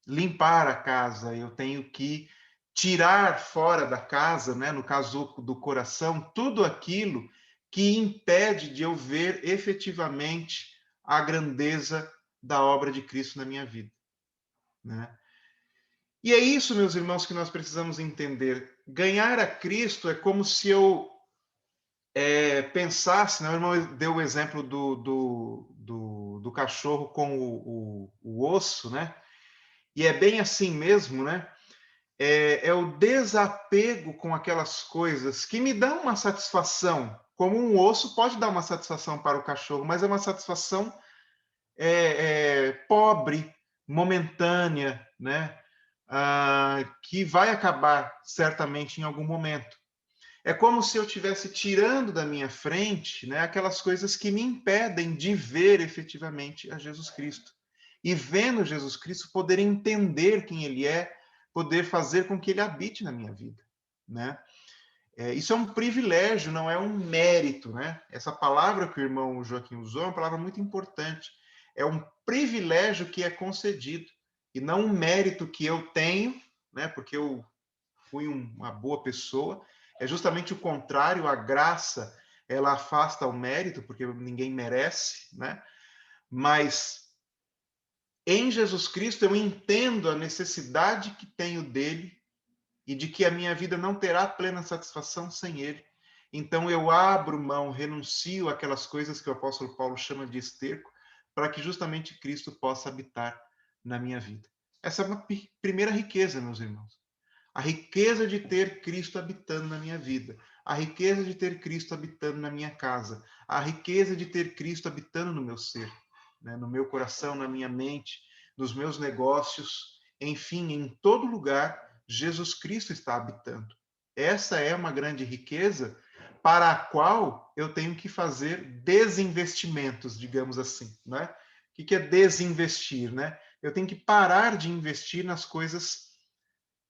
limpar a casa, eu tenho que tirar fora da casa, né? No caso do coração, tudo aquilo que impede de eu ver efetivamente a grandeza da obra de Cristo na minha vida, né? E é isso, meus irmãos, que nós precisamos entender. Ganhar a Cristo é como se eu pensasse, né? O irmão deu o exemplo do cachorro com o osso, né? E é bem assim mesmo, né? É o desapego com aquelas coisas que me dão uma satisfação. Como um osso pode dar uma satisfação para o cachorro, mas é uma satisfação pobre, momentânea, né? Que vai acabar certamente em algum momento. É como se eu estivesse tirando da minha frente, né, aquelas coisas que me impedem de ver efetivamente a Jesus Cristo. E vendo Jesus Cristo, poder entender quem Ele é, poder fazer com que Ele habite na minha vida, né? Isso é um privilégio, não é um mérito, né? Essa palavra que o irmão Joaquim usou é uma palavra muito importante. É um privilégio que é concedido e não um mérito que eu tenho, né? Porque eu fui uma boa pessoa. É justamente o contrário, a graça, ela afasta o mérito, porque ninguém merece, né? Mas em Jesus Cristo eu entendo a necessidade que tenho dele e de que a minha vida não terá plena satisfação sem ele. Então eu abro mão, renuncio àquelas coisas que o apóstolo Paulo chama de esterco, para que justamente Cristo possa habitar na minha vida. Essa é uma primeira riqueza, meus irmãos. A riqueza de ter Cristo habitando na minha vida. A riqueza de ter Cristo habitando na minha casa. A riqueza de ter Cristo habitando no meu ser, né? No meu coração, na minha mente, nos meus negócios, enfim, em todo lugar, Jesus Cristo está habitando. Essa é uma grande riqueza para a qual eu tenho que fazer desinvestimentos, digamos assim, né? O que é desinvestir, né? Eu tenho que parar de investir nas coisas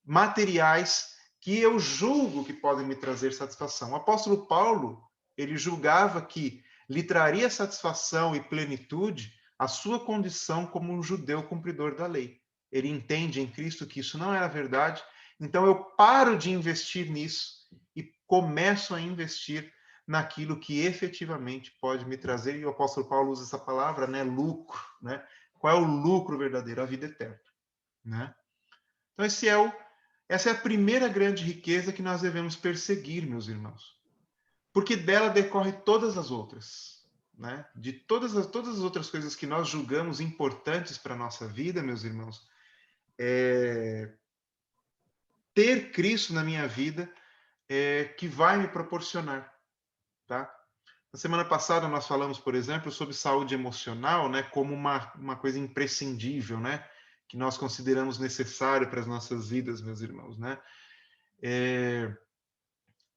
materiais que eu julgo que podem me trazer satisfação. O apóstolo Paulo, ele julgava que lhe traria satisfação e plenitude a sua condição como um judeu cumpridor da lei. Ele entende em Cristo que isso não era verdade, então eu paro de investir nisso e começo a investir naquilo que efetivamente pode me trazer, e o apóstolo Paulo usa essa palavra, né, lucro, né? Qual é o lucro verdadeiro? A vida eterna, né? Então essa é a primeira grande riqueza que nós devemos perseguir, meus irmãos, porque dela decorre todas as outras, né? De todas as outras coisas que nós julgamos importantes para a nossa vida, meus irmãos, ter Cristo na minha vida que vai me proporcionar, tá? Na semana passada nós falamos, por exemplo, sobre saúde emocional, né, como uma coisa imprescindível, né, que nós consideramos necessário para as nossas vidas, meus irmãos, né?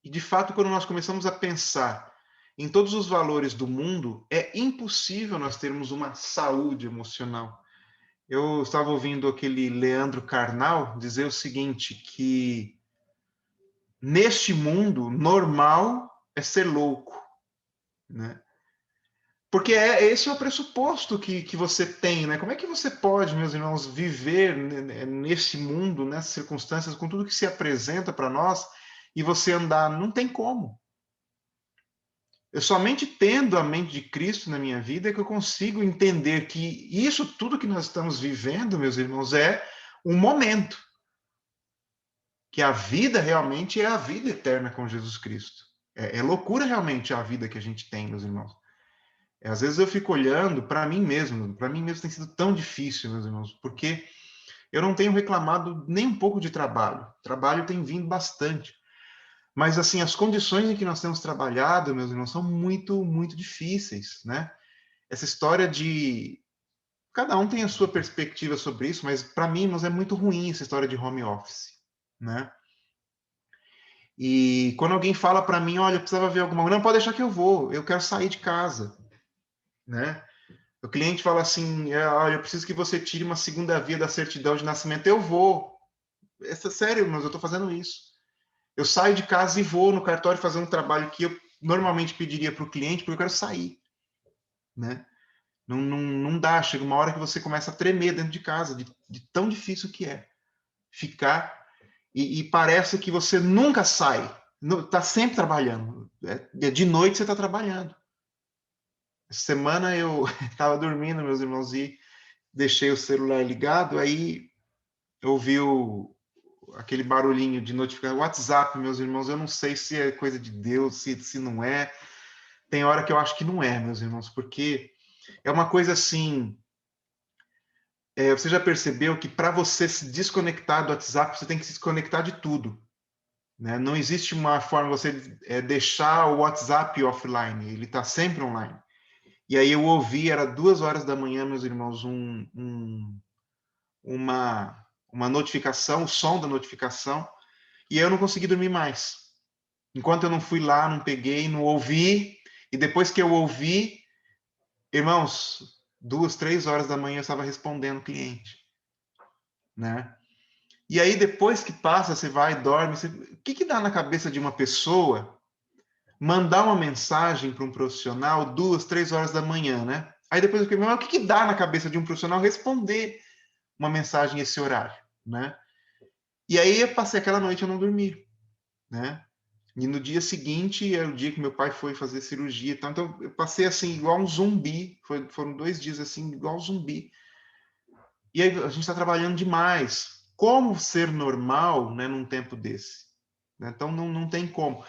E de fato, quando nós começamos a pensar em todos os valores do mundo, é impossível nós termos uma saúde emocional. Eu estava ouvindo aquele Leandro Carnal dizer o seguinte, que neste mundo, normal é ser louco, né? Porque esse é o pressuposto que você tem, né? Como é que você pode, meus irmãos, viver nesse mundo, nessas circunstâncias, com tudo que se apresenta para nós, e você andar? Não tem como. Eu somente tendo a mente de Cristo na minha vida é que eu consigo entender que isso tudo que nós estamos vivendo, meus irmãos, é um momento. Que a vida realmente é a vida eterna com Jesus Cristo. É loucura realmente a vida que a gente tem, meus irmãos. Às vezes eu fico olhando para mim mesmo tem sido tão difícil, meus irmãos, porque eu não tenho reclamado nem um pouco de trabalho. O trabalho tem vindo bastante. Mas, assim, as condições em que nós temos trabalhado, meus irmãos, são muito, muito difíceis, né? Essa história de... Cada um tem a sua perspectiva sobre isso, mas, para mim, irmãos, é muito ruim essa história de home office, né? E quando alguém fala para mim, olha, eu precisava ver alguma coisa, não, pode deixar que eu quero sair de casa, né? O cliente fala assim, olha, eu preciso que você tire uma segunda via da certidão de nascimento, eu vou. Sério, mas eu estou fazendo isso. Eu saio de casa e vou no cartório fazer um trabalho que eu normalmente pediria para o cliente, porque eu quero sair, né? Não dá, chega uma hora que você começa a tremer dentro de casa, de tão difícil que é ficar, e parece que você nunca sai, está sempre trabalhando. De noite você está trabalhando. Essa semana eu estava dormindo, meus irmãos, e deixei o celular ligado, aí eu ouvi aquele barulhinho de notificação. WhatsApp, meus irmãos, eu não sei se é coisa de Deus, se não é. Tem hora que eu acho que não é, meus irmãos, porque é uma coisa assim... você já percebeu que para você se desconectar do WhatsApp, você tem que se desconectar de tudo, né? Não existe uma forma de você deixar o WhatsApp offline, ele está sempre online. E aí eu ouvi, era 2h da manhã, meus irmãos, uma notificação, o som da notificação, e eu não consegui dormir mais. Enquanto eu não fui lá, não peguei, não ouvi, e depois que eu ouvi, irmãos, 2, 3h da manhã eu estava respondendo o cliente, né? E aí depois que passa, você vai, dorme, o que dá na cabeça de uma pessoa mandar uma mensagem para um profissional 2, 3h da manhã, né? Aí depois eu fiquei, mas o que dá na cabeça de um profissional responder uma mensagem nesse horário, né? E aí eu passei aquela noite, eu não dormi, né? E no dia seguinte, era o dia que meu pai foi fazer cirurgia, então eu passei assim, igual um zumbi, foram 2 dias assim, igual um zumbi. E aí a gente está trabalhando demais. Como ser normal, né, num tempo desse? Então não tem como.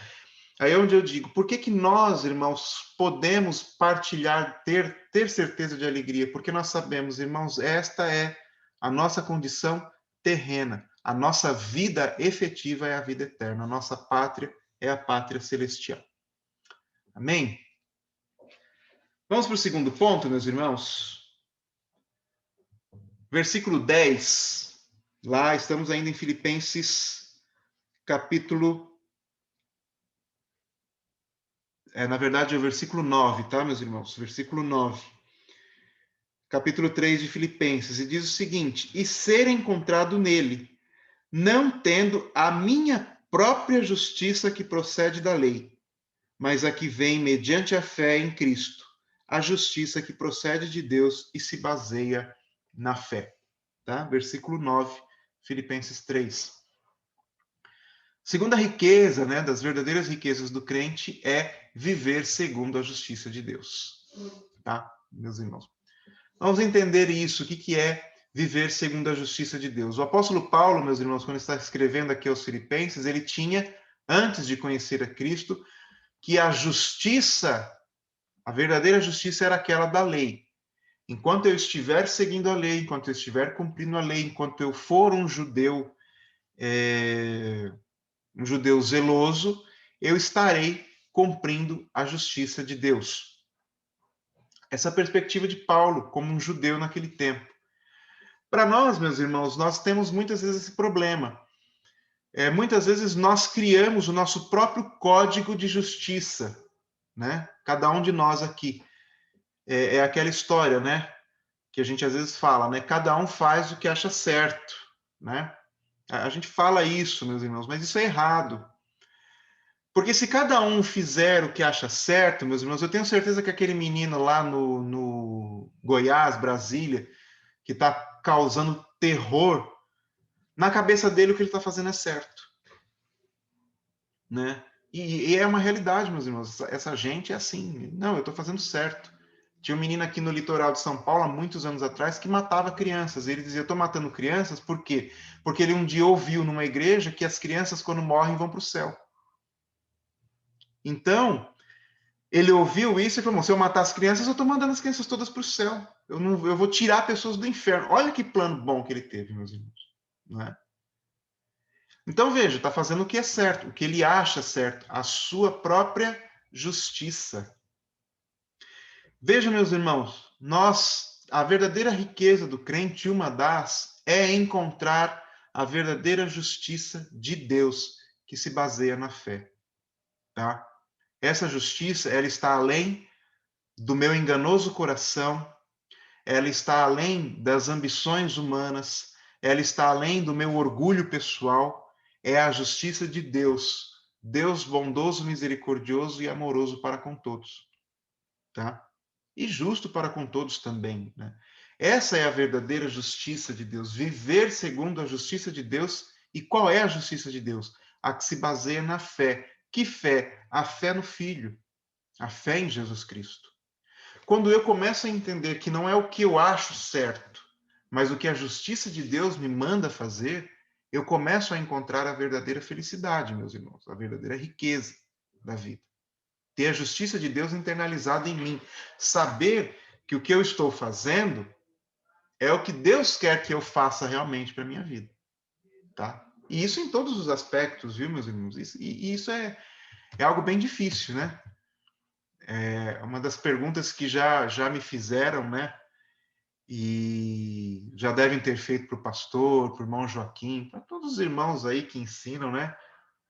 Aí é onde eu digo, por que nós, irmãos, podemos partilhar, ter certeza de alegria? Porque nós sabemos, irmãos, esta é a nossa condição terrena. A nossa vida efetiva é a vida eterna. A nossa pátria é a pátria celestial. Amém? Vamos para o segundo ponto, meus irmãos. Versículo 10. Lá estamos ainda em Filipenses, capítulo... na verdade, é o versículo 9, tá, meus irmãos? Versículo 9. Capítulo 3 de Filipenses. E diz o seguinte: e ser encontrado nele, não tendo a minha própria justiça que procede da lei, mas a que vem mediante a fé em Cristo, a justiça que procede de Deus e se baseia na fé. Tá? Versículo 9, Filipenses 3. Segunda riqueza, né, das verdadeiras riquezas do crente é viver segundo a justiça de Deus. Tá, meus irmãos? Vamos entender isso, o que é viver segundo a justiça de Deus. O apóstolo Paulo, meus irmãos, quando está escrevendo aqui aos Filipenses, ele tinha, antes de conhecer a Cristo, que a justiça, a verdadeira justiça era aquela da lei. Enquanto eu estiver seguindo a lei, enquanto eu estiver cumprindo a lei, enquanto eu for um judeu zeloso, eu estarei cumprindo a justiça de Deus. Essa perspectiva de Paulo como um judeu naquele tempo. Para nós, meus irmãos, nós temos muitas vezes esse problema. Muitas vezes nós criamos o nosso próprio código de justiça, né? Cada um de nós aqui. É aquela história, né? Que a gente às vezes fala, né? Cada um faz o que acha certo, né? A gente fala isso, meus irmãos, mas isso é errado. Porque se cada um fizer o que acha certo, meus irmãos, eu tenho certeza que aquele menino lá no Goiás, Brasília, que está causando terror, na cabeça dele o que ele está fazendo é certo. Né? E é uma realidade, meus irmãos. Essa gente é assim. Não, eu estou fazendo certo. Tinha um menino aqui no litoral de São Paulo, há muitos anos atrás, que matava crianças. Ele dizia, eu estou matando crianças, por quê? Porque ele um dia ouviu numa igreja que as crianças, quando morrem, vão para o céu. Então, ele ouviu isso e falou, se eu matar as crianças, eu estou mandando as crianças todas para o céu. Eu vou tirar pessoas do inferno. Olha que plano bom que ele teve, meus irmãos. Não é? Então, veja, está fazendo o que é certo, o que ele acha certo, a sua própria justiça. Veja, meus irmãos, a verdadeira riqueza do crente, uma das, é encontrar a verdadeira justiça de Deus, que se baseia na fé. Tá? Essa justiça, ela está além do meu enganoso coração, ela está além das ambições humanas, ela está além do meu orgulho pessoal, é a justiça de Deus, Deus bondoso, misericordioso e amoroso para com todos. Tá? E justo para com todos também. Né? Essa é a verdadeira justiça de Deus, viver segundo a justiça de Deus. E qual é a justiça de Deus? A que se baseia na fé. Que fé? A fé no Filho, a fé em Jesus Cristo. Quando eu começo a entender que não é o que eu acho certo, mas o que a justiça de Deus me manda fazer, eu começo a encontrar a verdadeira felicidade, meus irmãos, a verdadeira riqueza da vida. Ter a justiça de Deus internalizada em mim. Saber que o que eu estou fazendo é o que Deus quer que eu faça realmente para a minha vida. Tá? E isso em todos os aspectos, viu, meus irmãos? Isso é algo bem difícil, né? É uma das perguntas que já me fizeram, né? E já devem ter feito para o pastor, para o irmão Joaquim, para todos os irmãos aí que ensinam, né?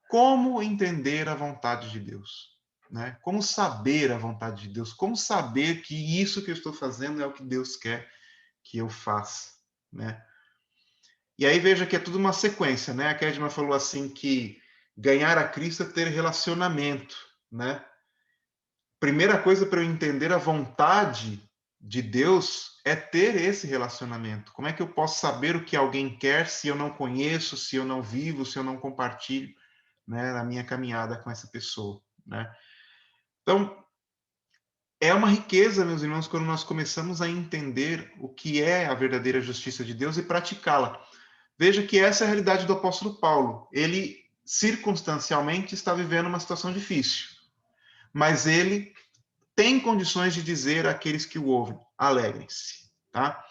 Como entender a vontade de Deus? Né? Como saber a vontade de Deus? Como saber que isso que eu estou fazendo é o que Deus quer que eu faça? Né? E aí veja que é tudo uma sequência, né? A Kedma falou assim que ganhar a Cristo é ter relacionamento, né? Primeira coisa para eu entender a vontade de Deus é ter esse relacionamento. Como é que eu posso saber o que alguém quer se eu não conheço, se eu não vivo, se eu não compartilho, né, na minha caminhada com essa pessoa, né? Então, é uma riqueza, meus irmãos, quando nós começamos a entender o que é a verdadeira justiça de Deus e praticá-la. Veja que essa é a realidade do apóstolo Paulo. Ele, circunstancialmente, está vivendo uma situação difícil. Mas ele tem condições de dizer àqueles que o ouvem, alegrem-se. Tá?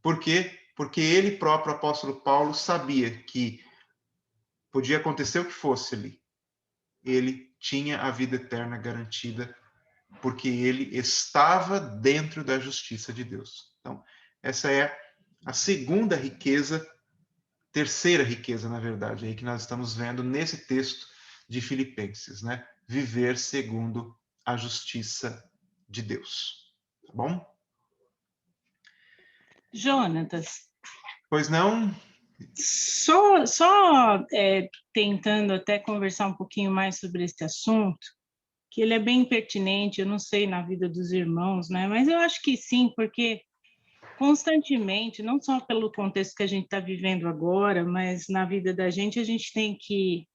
Por quê? Porque ele próprio, o apóstolo Paulo, sabia que podia acontecer o que fosse ali. Ele tinha a vida eterna garantida porque ele estava dentro da justiça de Deus. Então, essa é a segunda riqueza, terceira riqueza, na verdade, aí que nós estamos vendo nesse texto de Filipenses, né? Viver segundo a justiça de Deus. Tá bom? Jonatas, Pois não? só tentando até conversar um pouquinho mais sobre esse assunto, que ele é bem pertinente, eu não sei na vida dos irmãos, né? Mas eu acho que sim, porque constantemente, não só pelo contexto que a gente está vivendo agora, mas na vida da gente, a gente tem que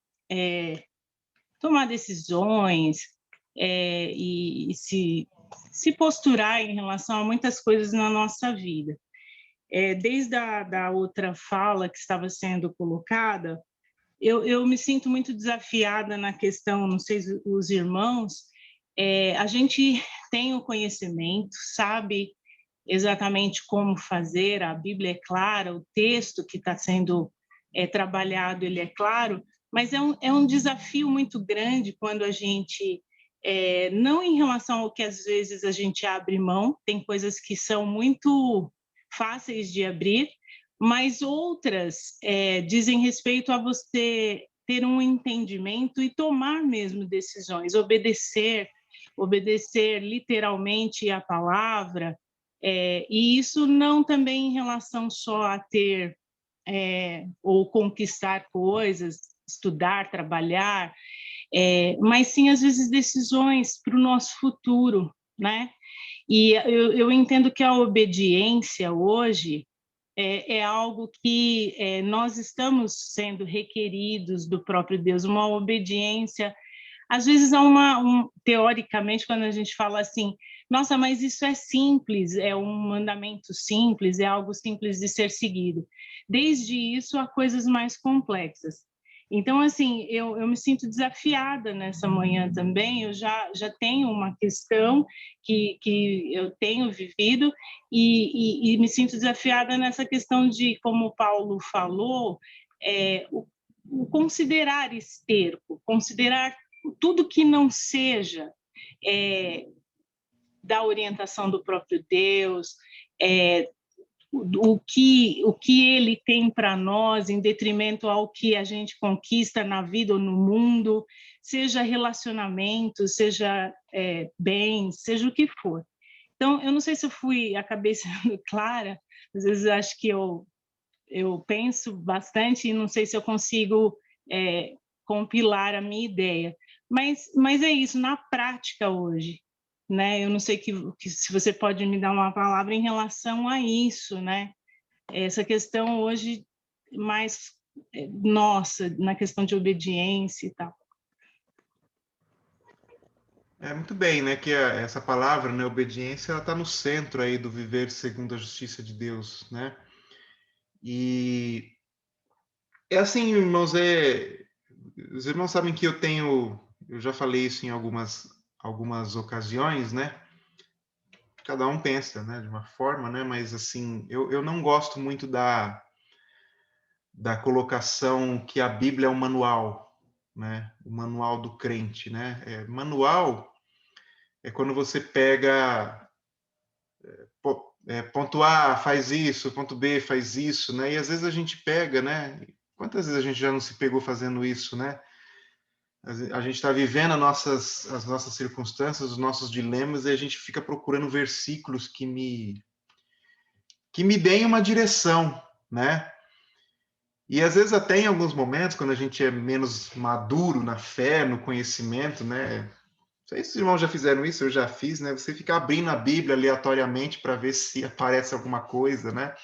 tomar decisões e se posturar em relação a muitas coisas na nossa vida. Desde da outra fala que estava sendo colocada, eu me sinto muito desafiada na questão, não sei os irmãos, a gente tem o conhecimento, sabe exatamente como fazer, a Bíblia é clara, o texto que está sendo trabalhado, ele é claro, mas é um desafio muito grande quando a gente, não em relação ao que às vezes a gente abre mão, tem coisas que são muito fáceis de abrir, mas outras dizem respeito a você ter um entendimento e tomar mesmo decisões, obedecer literalmente a palavra, e isso não também em relação só a ter ou conquistar coisas, estudar, trabalhar, mas sim, às vezes, decisões para o nosso futuro, né? E eu entendo que a obediência hoje é algo que nós estamos sendo requeridos do próprio Deus, uma obediência. Às vezes, teoricamente, quando a gente fala assim, nossa, mas isso é simples, é um mandamento simples, é algo simples de ser seguido. Desde isso a coisas mais complexas. Então, assim, eu me sinto desafiada nessa manhã também, eu já tenho uma questão que eu tenho vivido e me sinto desafiada nessa questão de, como o Paulo falou, o considerar esterco, considerar tudo que não seja da orientação do próprio Deus, o que ele tem para nós em detrimento ao que a gente conquista na vida ou no mundo, seja relacionamento, seja bens, seja o que for. Então, eu não sei se acabei sendo clara, às vezes acho que eu penso bastante e não sei se eu consigo compilar a minha ideia, mas é isso, na prática hoje, né? Eu não sei se você pode me dar uma palavra em relação a isso, né? Essa questão hoje mais nossa, na questão de obediência e tal. Muito bem, né? Que essa palavra, né, obediência, ela está no centro aí do viver segundo a justiça de Deus, né? E é assim, irmãos, os irmãos sabem que eu já falei isso em algumas ocasiões, né? Cada um pensa, né, de uma forma, né? Mas assim, eu não gosto muito da colocação que a Bíblia é um manual, né? O manual do crente, né? Manual é quando você pega ponto A faz isso, ponto B faz isso, né? E às vezes a gente pega, né? Quantas vezes a gente já não se pegou fazendo isso, né? A gente está vivendo as nossas circunstâncias, os nossos dilemas, e a gente fica procurando versículos que me deem uma direção, né? E às vezes até em alguns momentos, quando a gente é menos maduro na fé, no conhecimento, né? Não sei se os irmãos já fizeram isso, eu já fiz, né? Você fica abrindo a Bíblia aleatoriamente para ver se aparece alguma coisa, né?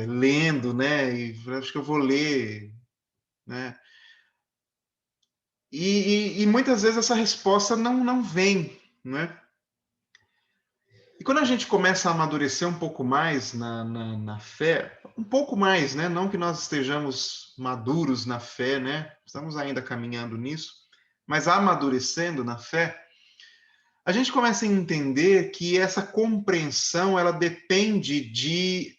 Lendo, né? E acho que eu vou ler, né? E muitas vezes essa resposta não vem, né? E quando a gente começa a amadurecer um pouco mais na fé, um pouco mais, né? Não que nós estejamos maduros na fé, né? Estamos ainda caminhando nisso, mas amadurecendo na fé, a gente começa a entender que essa compreensão ela depende de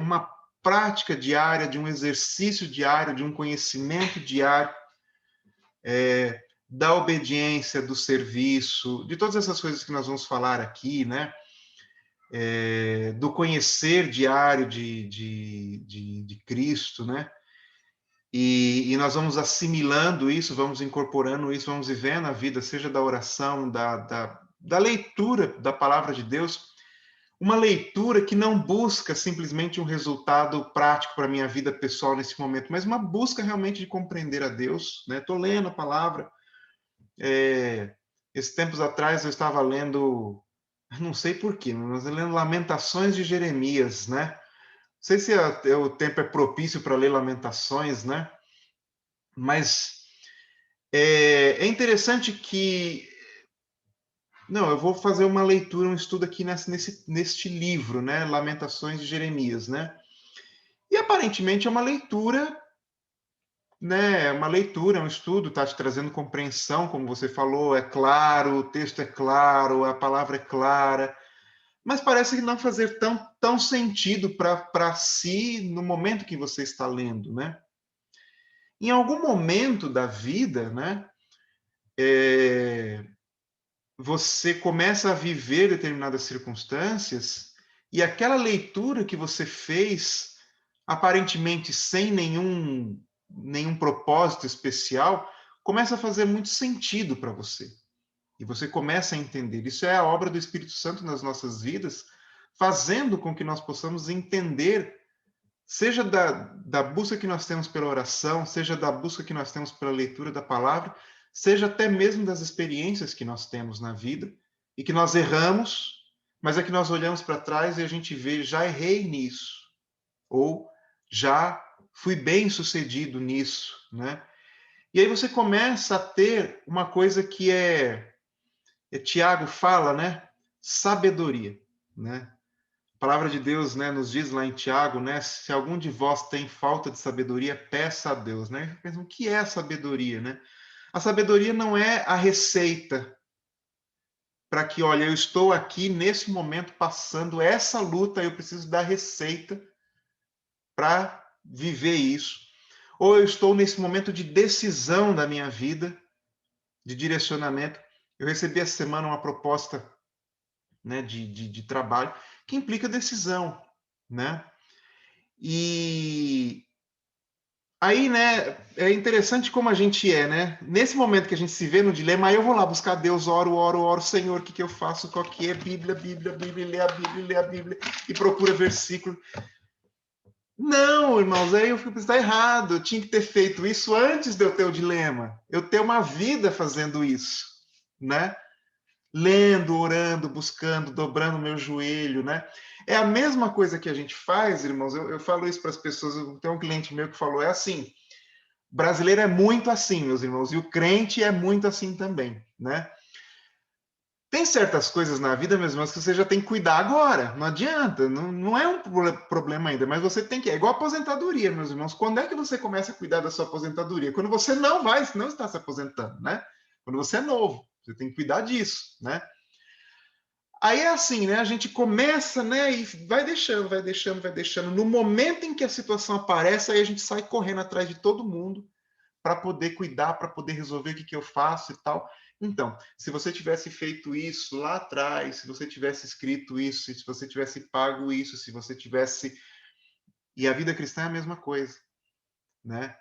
uma prática diária, de um exercício diário, de um conhecimento diário, da obediência, do serviço, de todas essas coisas que nós vamos falar aqui, né? Do conhecer diário de Cristo, né? E nós vamos assimilando isso, vamos incorporando isso, vamos vivendo a vida, seja da oração, da leitura da palavra de Deus, uma leitura que não busca simplesmente um resultado prático para a minha vida pessoal nesse momento, mas uma busca realmente de compreender a Deus, né? Estou lendo a palavra. Esses tempos atrás eu estava lendo, não sei porquê, mas lendo Lamentações de Jeremias, né? Não sei se o tempo é propício para ler Lamentações, né? Mas é interessante que... Não, eu vou fazer uma leitura, um estudo aqui neste livro, né? Lamentações de Jeremias, né? E aparentemente é uma leitura, né? É uma leitura, é um estudo, está te trazendo compreensão, como você falou, é claro, o texto é claro, a palavra é clara, mas parece não fazer tão sentido para si no momento que você está lendo, né? Em algum momento da vida, né? Você começa a viver determinadas circunstâncias e aquela leitura que você fez, aparentemente sem nenhum propósito especial, começa a fazer muito sentido para você. E você começa a entender. Isso é a obra do Espírito Santo nas nossas vidas, fazendo com que nós possamos entender, seja da busca que nós temos pela oração, seja da busca que nós temos pela leitura da palavra, seja até mesmo das experiências que nós temos na vida, e que nós erramos, mas é que nós olhamos para trás e a gente vê, já errei nisso, ou já fui bem sucedido nisso, né? E aí você começa a ter uma coisa que Tiago fala, né? Sabedoria, né? A palavra de Deus, né, nos diz lá em Tiago, né, se algum de vós tem falta de sabedoria, peça a Deus, né? Pensam, o que é a sabedoria, né? A sabedoria não é a receita para que, olha, eu estou aqui nesse momento passando essa luta, eu preciso da receita para viver isso. Ou eu estou nesse momento de decisão da minha vida, de direcionamento. Eu recebi essa semana uma proposta, né, de trabalho que implica decisão, né? E aí, né, é interessante como a gente né? Nesse momento que a gente se vê no dilema, aí eu vou lá buscar Deus, oro, Senhor, o que eu faço? Qual que é? Bíblia, lê a Bíblia e procura versículo. Não, irmãos, aí eu fico pensando, está errado. Eu tinha que ter feito isso antes de eu ter o dilema. Eu ter uma vida fazendo isso, né? Lendo, orando, buscando, dobrando o meu joelho, né? É a mesma coisa que a gente faz, irmãos. Eu falo isso para as pessoas. Tem um cliente meu que falou, é assim, brasileiro é muito assim, meus irmãos, e o crente é muito assim também, né? Tem certas coisas na vida, meus irmãos, que você já tem que cuidar agora. Não adianta, não é um problema ainda, mas você tem que... É igual a aposentadoria, meus irmãos. Quando é que você começa a cuidar da sua aposentadoria? Quando você não está se aposentando, né? Quando você é novo, você tem que cuidar disso, né? Aí é assim, né? A gente começa, né? E vai deixando. No momento em que a situação aparece, aí a gente sai correndo atrás de todo mundo para poder cuidar, para poder resolver o que eu faço e tal. Então, se você tivesse feito isso lá atrás, se você tivesse escrito isso, se você tivesse pago isso, se você tivesse... E a vida cristã é a mesma coisa, né?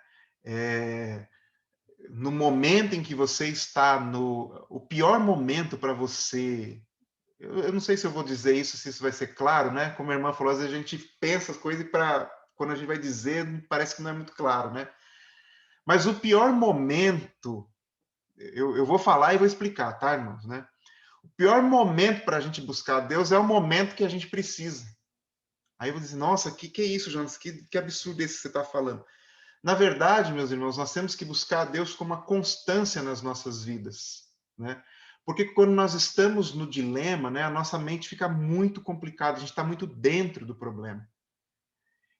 No momento em que você está o pior momento para você... Eu não sei se eu vou dizer isso, se isso vai ser claro, né? Como a irmã falou, às vezes a gente pensa as coisas e quando a gente vai dizer, parece que não é muito claro, né? Mas o pior momento, eu vou falar e vou explicar, tá, irmãos? Né? O pior momento para a gente buscar Deus é o momento que a gente precisa. Aí eu vou dizer, nossa, que é isso, Jonas? Que absurdo esse que você está falando. Na verdade, meus irmãos, nós temos que buscar a Deus com uma constância nas nossas vidas, né? Porque quando nós estamos no dilema, né, a nossa mente fica muito complicada, a gente está muito dentro do problema.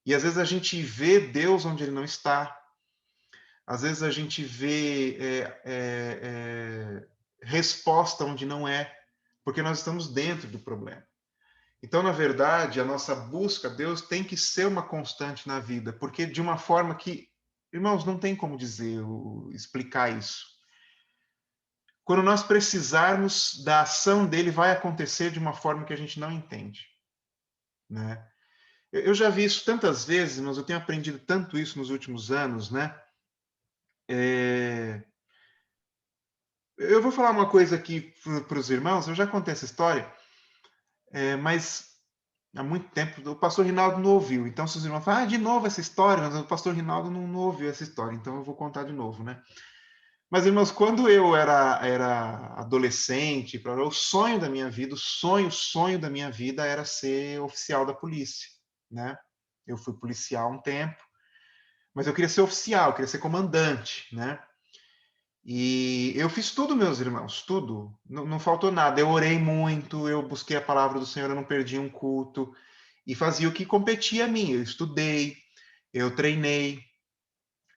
E às vezes a gente vê Deus onde ele não está. Às vezes a gente vê resposta onde não é, porque nós estamos dentro do problema. Então, na verdade, a nossa busca a Deus tem que ser uma constante na vida, porque de uma forma que, irmãos, não tem como dizer, explicar isso. Quando nós precisarmos da ação dele, vai acontecer de uma forma que a gente não entende, né? Eu já vi isso tantas vezes, mas eu tenho aprendido tanto isso nos últimos anos, né? Eu vou falar uma coisa aqui para os irmãos, eu já contei essa história, mas há muito tempo o pastor Rinaldo não ouviu. Então, se os irmãos falam, de novo essa história, mas o pastor Rinaldo não ouviu essa história, então eu vou contar de novo, né? Mas, irmãos, quando eu era adolescente, o sonho da minha vida, o sonho da minha vida era ser oficial da polícia, né? Eu fui policial um tempo, mas eu queria ser oficial, eu queria ser comandante, né? E eu fiz tudo, meus irmãos, tudo. Não faltou nada. Eu orei muito, eu busquei a palavra do Senhor, eu não perdi um culto. E fazia o que competia a mim. Eu estudei, eu treinei,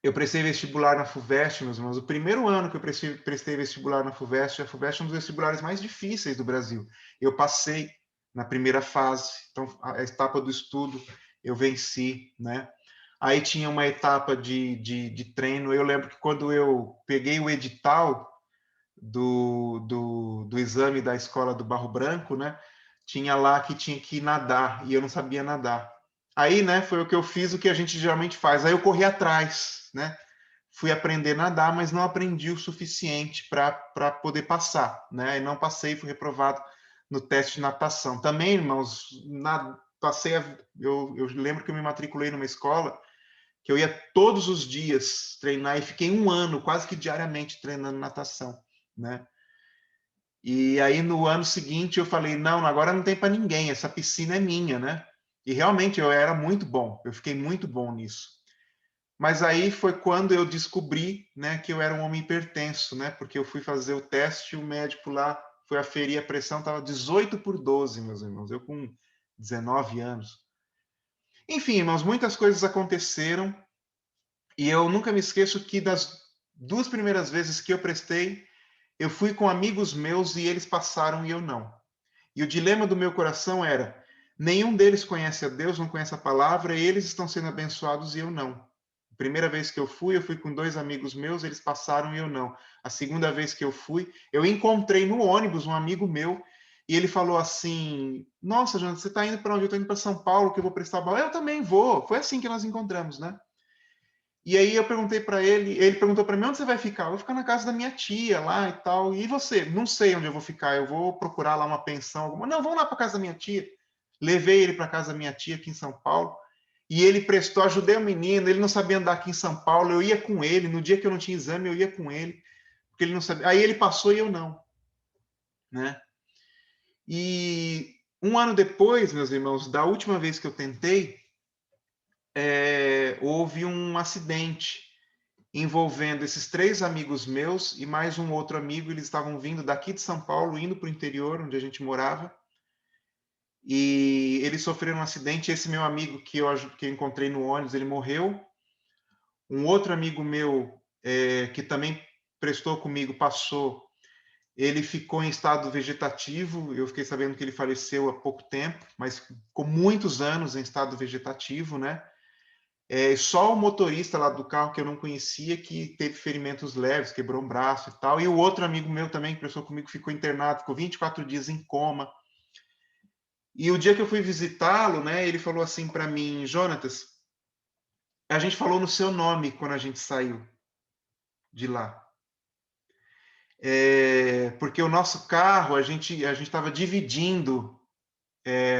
eu prestei vestibular na FUVEST, meus irmãos. O primeiro ano que eu prestei vestibular na FUVEST, a FUVEST é um dos vestibulares mais difíceis do Brasil. Eu passei na primeira fase, então a etapa do estudo eu venci, né? Aí tinha uma etapa de treino. Eu lembro que quando eu peguei o edital do exame da escola do Barro Branco, né? Tinha lá que tinha que nadar, e eu não sabia nadar. Aí, né, foi o que eu fiz, o que a gente geralmente faz. Aí eu corri atrás, né? Fui aprender a nadar, mas não aprendi o suficiente para poder passar, né? E não passei, fui reprovado no teste de natação. Também, irmãos, passei eu lembro que eu me matriculei numa escola que eu ia todos os dias treinar e fiquei um ano, quase que diariamente, treinando natação, né? E aí, no ano seguinte, eu falei, não, agora não tem para ninguém, essa piscina é minha, né? E realmente eu era muito bom, eu fiquei muito bom nisso. Mas aí foi quando eu descobri, né, que eu era um homem hipertenso, né? Porque eu fui fazer o teste, o médico lá foi aferir a pressão, estava 18/12, meus irmãos, eu com 19 anos. Enfim, irmãos, muitas coisas aconteceram e eu nunca me esqueço que das 2 primeiras vezes que eu prestei, eu fui com amigos meus e eles passaram e eu não. E o dilema do meu coração era: nenhum deles conhece a Deus, não conhece a palavra, e eles estão sendo abençoados e eu não. A primeira vez que eu fui com 2 amigos meus, eles passaram e eu não. A segunda vez que eu fui, eu encontrei no ônibus um amigo meu e ele falou assim: nossa, Jonathan, você está indo para onde? Eu estou indo para São Paulo, que eu vou prestar aula. Eu também vou. Foi assim que nós encontramos, né? E aí eu perguntei para ele perguntou para mim: onde você vai ficar? Eu vou ficar na casa da minha tia lá e tal. E você? Não sei onde eu vou ficar, eu vou procurar lá uma pensão alguma. Não, vamos lá para casa da minha tia. Levei ele para casa da minha tia aqui em São Paulo. E ele prestou, ajudei o menino, ele não sabia andar aqui em São Paulo, eu ia com ele, no dia que eu não tinha exame, eu ia com ele, porque ele não sabia. Aí ele passou e eu não, né? E um ano depois, meus irmãos, da última vez que eu tentei, houve um acidente envolvendo esses 3 amigos meus e mais um outro amigo. Eles estavam vindo daqui de São Paulo, indo para o interior, onde a gente morava, e eles sofreram um acidente. Esse meu amigo que eu encontrei no ônibus, ele morreu. Um outro amigo meu, que também prestou comigo, passou, ele ficou em estado vegetativo. Eu fiquei sabendo que ele faleceu há pouco tempo, mas ficou muitos anos em estado vegetativo, né? Só o motorista lá do carro, que eu não conhecia, que teve ferimentos leves, quebrou um braço e tal. E o outro amigo meu também, que prestou comigo, ficou internado, ficou 24 dias em coma. E o dia que eu fui visitá-lo, né, ele falou assim para mim: Jonatas, a gente falou no seu nome quando a gente saiu de lá. Porque o nosso carro, a gente estava dividindo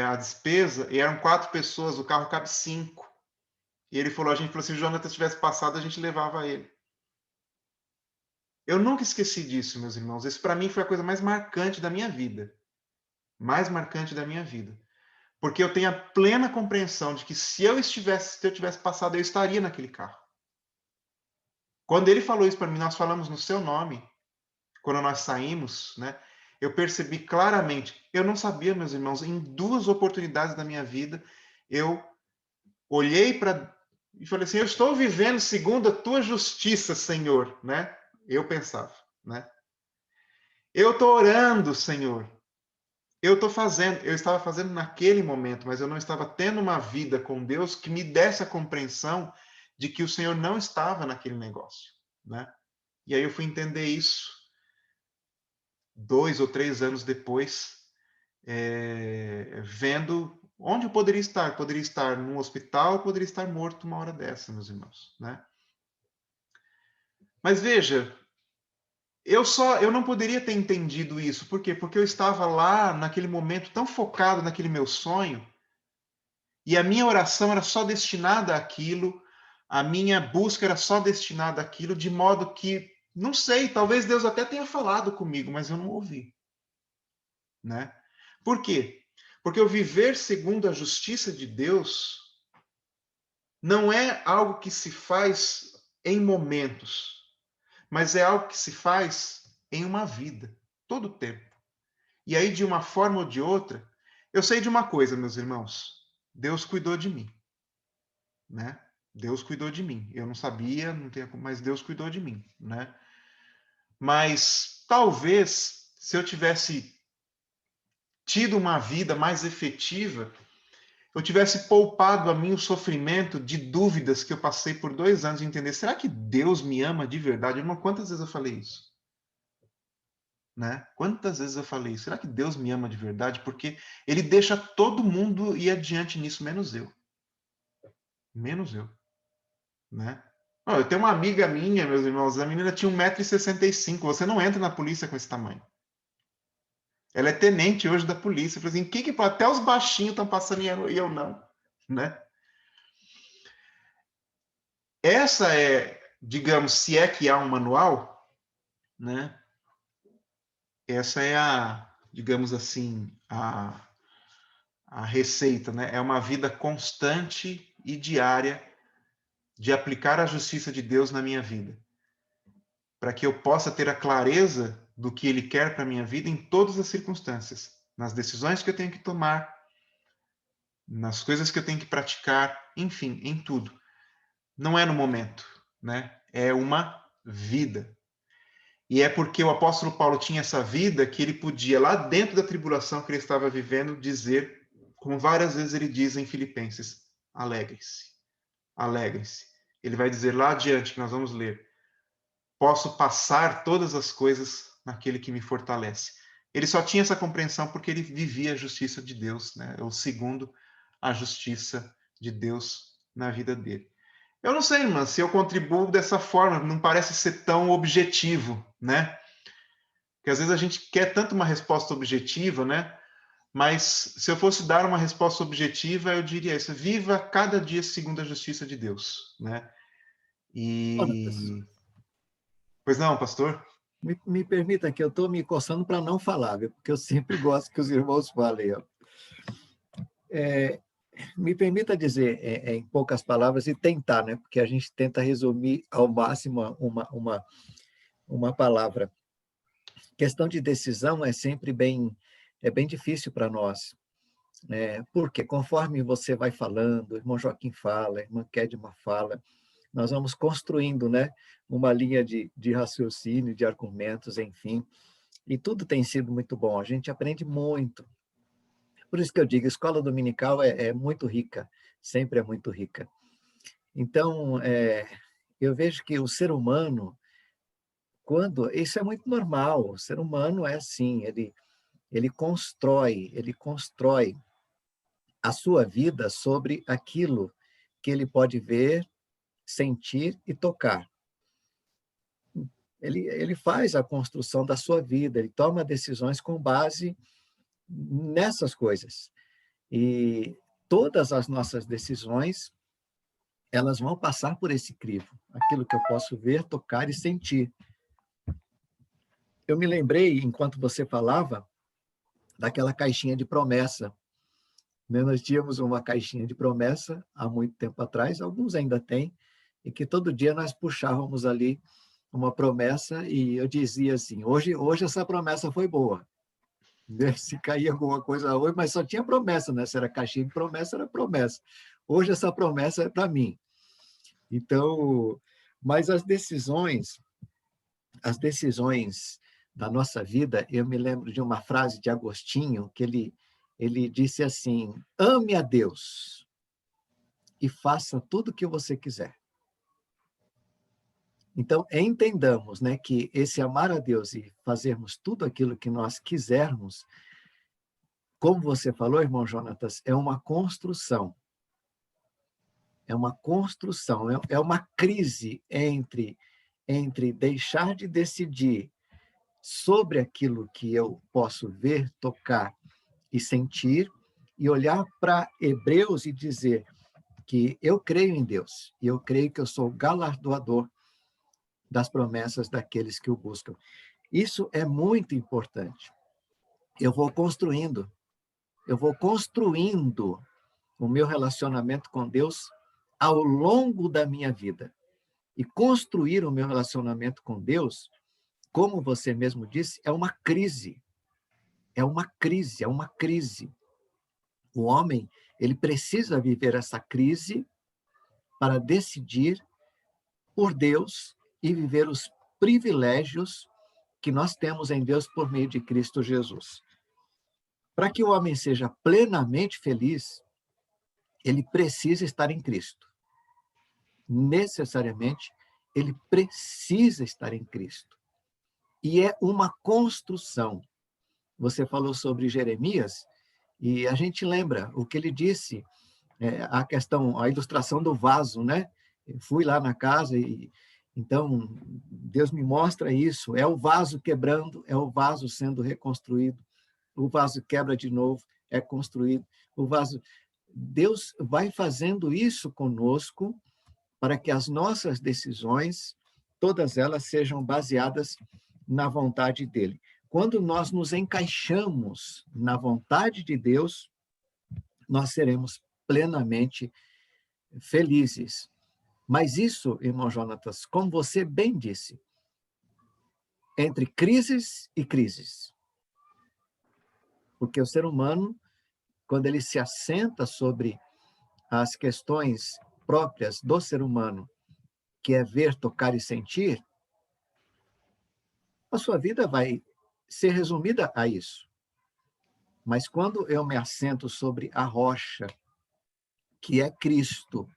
a despesa, e eram 4 pessoas, o carro cabe 5. E ele falou, a gente falou assim: se o Jonatas tivesse passado, a gente levava ele. Eu nunca esqueci disso, meus irmãos. Isso para mim foi a coisa mais marcante da minha vida. Mais marcante da minha vida. Porque eu tenho a plena compreensão de que se eu tivesse passado, eu estaria naquele carro. Quando ele falou isso para mim, nós falamos no seu nome, quando nós saímos, né? Eu percebi claramente. Eu não sabia, meus irmãos, em 2 oportunidades da minha vida, eu olhei para e falei assim: eu estou vivendo segundo a tua justiça, Senhor, né? Eu pensava, né? Eu estou orando, Senhor. Eu estava fazendo naquele momento, mas eu não estava tendo uma vida com Deus que me desse a compreensão de que o Senhor não estava naquele negócio, né? E aí eu fui entender isso 2 ou 3 anos depois, vendo onde eu poderia estar. Poderia estar num hospital, poderia estar morto uma hora dessa, meus irmãos, né? Mas veja, eu não poderia ter entendido isso. Por quê? Porque eu estava lá, naquele momento, tão focado naquele meu sonho, e a minha oração era só destinada àquilo, a minha busca era só destinada àquilo, de modo que, não sei, talvez Deus até tenha falado comigo, mas eu não ouvi, né? Por quê? Porque o viver segundo a justiça de Deus não é algo que se faz em momentos, mas é algo que se faz em uma vida, todo o tempo. E aí, de uma forma ou de outra, eu sei de uma coisa, meus irmãos, Deus cuidou de mim, né? Deus cuidou de mim. Eu não sabia, não tenho, mas Deus cuidou de mim, né? Mas talvez, se eu tivesse tido uma vida mais efetiva, eu tivesse poupado a mim o sofrimento de dúvidas que eu passei por 2 anos de entender. Será que Deus me ama de verdade? Irmão, quantas vezes eu falei isso? Né? Quantas vezes eu falei isso? Será que Deus me ama de verdade? Porque Ele deixa todo mundo ir adiante nisso, menos eu. Menos eu. Né? Oh, eu tenho uma amiga minha, meus irmãos, a menina tinha 1,65 m. Você não entra na polícia com esse tamanho. Ela é tenente hoje da polícia. Eu falei assim, que até os baixinhos estão passando e eu não. Né? Essa é, digamos, se é que há um manual, né? Essa é a, digamos assim, a receita, né? É uma vida constante e diária de aplicar a justiça de Deus na minha vida, para que eu possa ter a clareza do que Ele quer para a minha vida em todas as circunstâncias, nas decisões que eu tenho que tomar, nas coisas que eu tenho que praticar, enfim, em tudo. Não é no momento, né? É uma vida. E é porque o apóstolo Paulo tinha essa vida que ele podia, lá dentro da tribulação que ele estava vivendo, dizer, como várias vezes ele diz em Filipenses, alegrem-se, alegrem-se. Ele vai dizer lá adiante, que nós vamos ler, posso passar todas as coisas naquele que me fortalece. Ele só tinha essa compreensão porque ele vivia a justiça de Deus, né? Ou segundo a justiça de Deus na vida dele. Eu não sei, irmã, se eu contribuo dessa forma, não parece ser tão objetivo, né? Porque às vezes a gente quer tanto uma resposta objetiva, né? Mas se eu fosse dar uma resposta objetiva, eu diria isso: viva cada dia segundo a justiça de Deus, né? E pois não, pastor? Me permita que eu estou me coçando para não falar, viu? Porque eu sempre gosto que os irmãos falem. Ó. Me permita dizer, em poucas palavras, e tentar, né? Porque a gente tenta resumir ao máximo uma palavra. Questão de decisão é sempre bem difícil para nós. Porque conforme você vai falando, o irmão Joaquim fala, a irmã Kedma fala, nós vamos construindo, né, uma linha de raciocínio, de argumentos, enfim, e tudo tem sido muito bom, a gente aprende muito. Por isso que eu digo, a escola dominical é muito rica, sempre é muito rica. Então, eu vejo que o ser humano, isso é muito normal, o ser humano é assim, ele constrói a sua vida sobre aquilo que ele pode ver, sentir e tocar. Ele faz a construção da sua vida, ele toma decisões com base nessas coisas. E todas as nossas decisões, elas vão passar por esse crivo, aquilo que eu posso ver, tocar e sentir. Eu me lembrei, enquanto você falava, daquela caixinha de promessa. Nós tínhamos uma caixinha de promessa há muito tempo atrás, alguns ainda têm, e que todo dia nós puxávamos ali uma promessa e eu dizia assim, hoje essa promessa foi boa. Se caía alguma coisa hoje, mas só tinha promessa, né? Se era caixinha de promessa, era promessa. Hoje essa promessa é para mim. Então, mas as decisões da nossa vida, eu me lembro de uma frase de Agostinho, que ele disse assim, ame a Deus e faça tudo o que você quiser. Então, entendamos, né, que esse amar a Deus e fazermos tudo aquilo que nós quisermos, como você falou, irmão Jonatas, é uma construção. É uma construção, é uma crise entre deixar de decidir sobre aquilo que eu posso ver, tocar e sentir, e olhar para Hebreus e dizer que eu creio em Deus, e eu creio que eu sou galardoador das promessas daqueles que o buscam. Isso é muito importante. Eu vou construindo o meu relacionamento com Deus ao longo da minha vida. E construir o meu relacionamento com Deus, como você mesmo disse, é uma crise. É uma crise, é uma crise. O homem, ele precisa viver essa crise para decidir por Deus e viver os privilégios que nós temos em Deus por meio de Cristo Jesus. Para que o homem seja plenamente feliz, ele precisa estar em Cristo. Necessariamente, ele precisa estar em Cristo. E é uma construção. Você falou sobre Jeremias, e a gente lembra o que ele disse, a ilustração do vaso, né? Eu fui lá na casa e então Deus me mostra isso, é o vaso quebrando, é o vaso sendo reconstruído, o vaso quebra de novo, é construído, o vaso... Deus vai fazendo isso conosco para que as nossas decisões, todas elas sejam baseadas na vontade dele. Quando nós nos encaixamos na vontade de Deus, nós seremos plenamente felizes. Mas isso, irmão Jonatas, como você bem disse, entre crises e crises. Porque o ser humano, quando ele se assenta sobre as questões próprias do ser humano, que é ver, tocar e sentir, a sua vida vai ser resumida a isso. Mas quando eu me assento sobre a rocha, que é Cristo,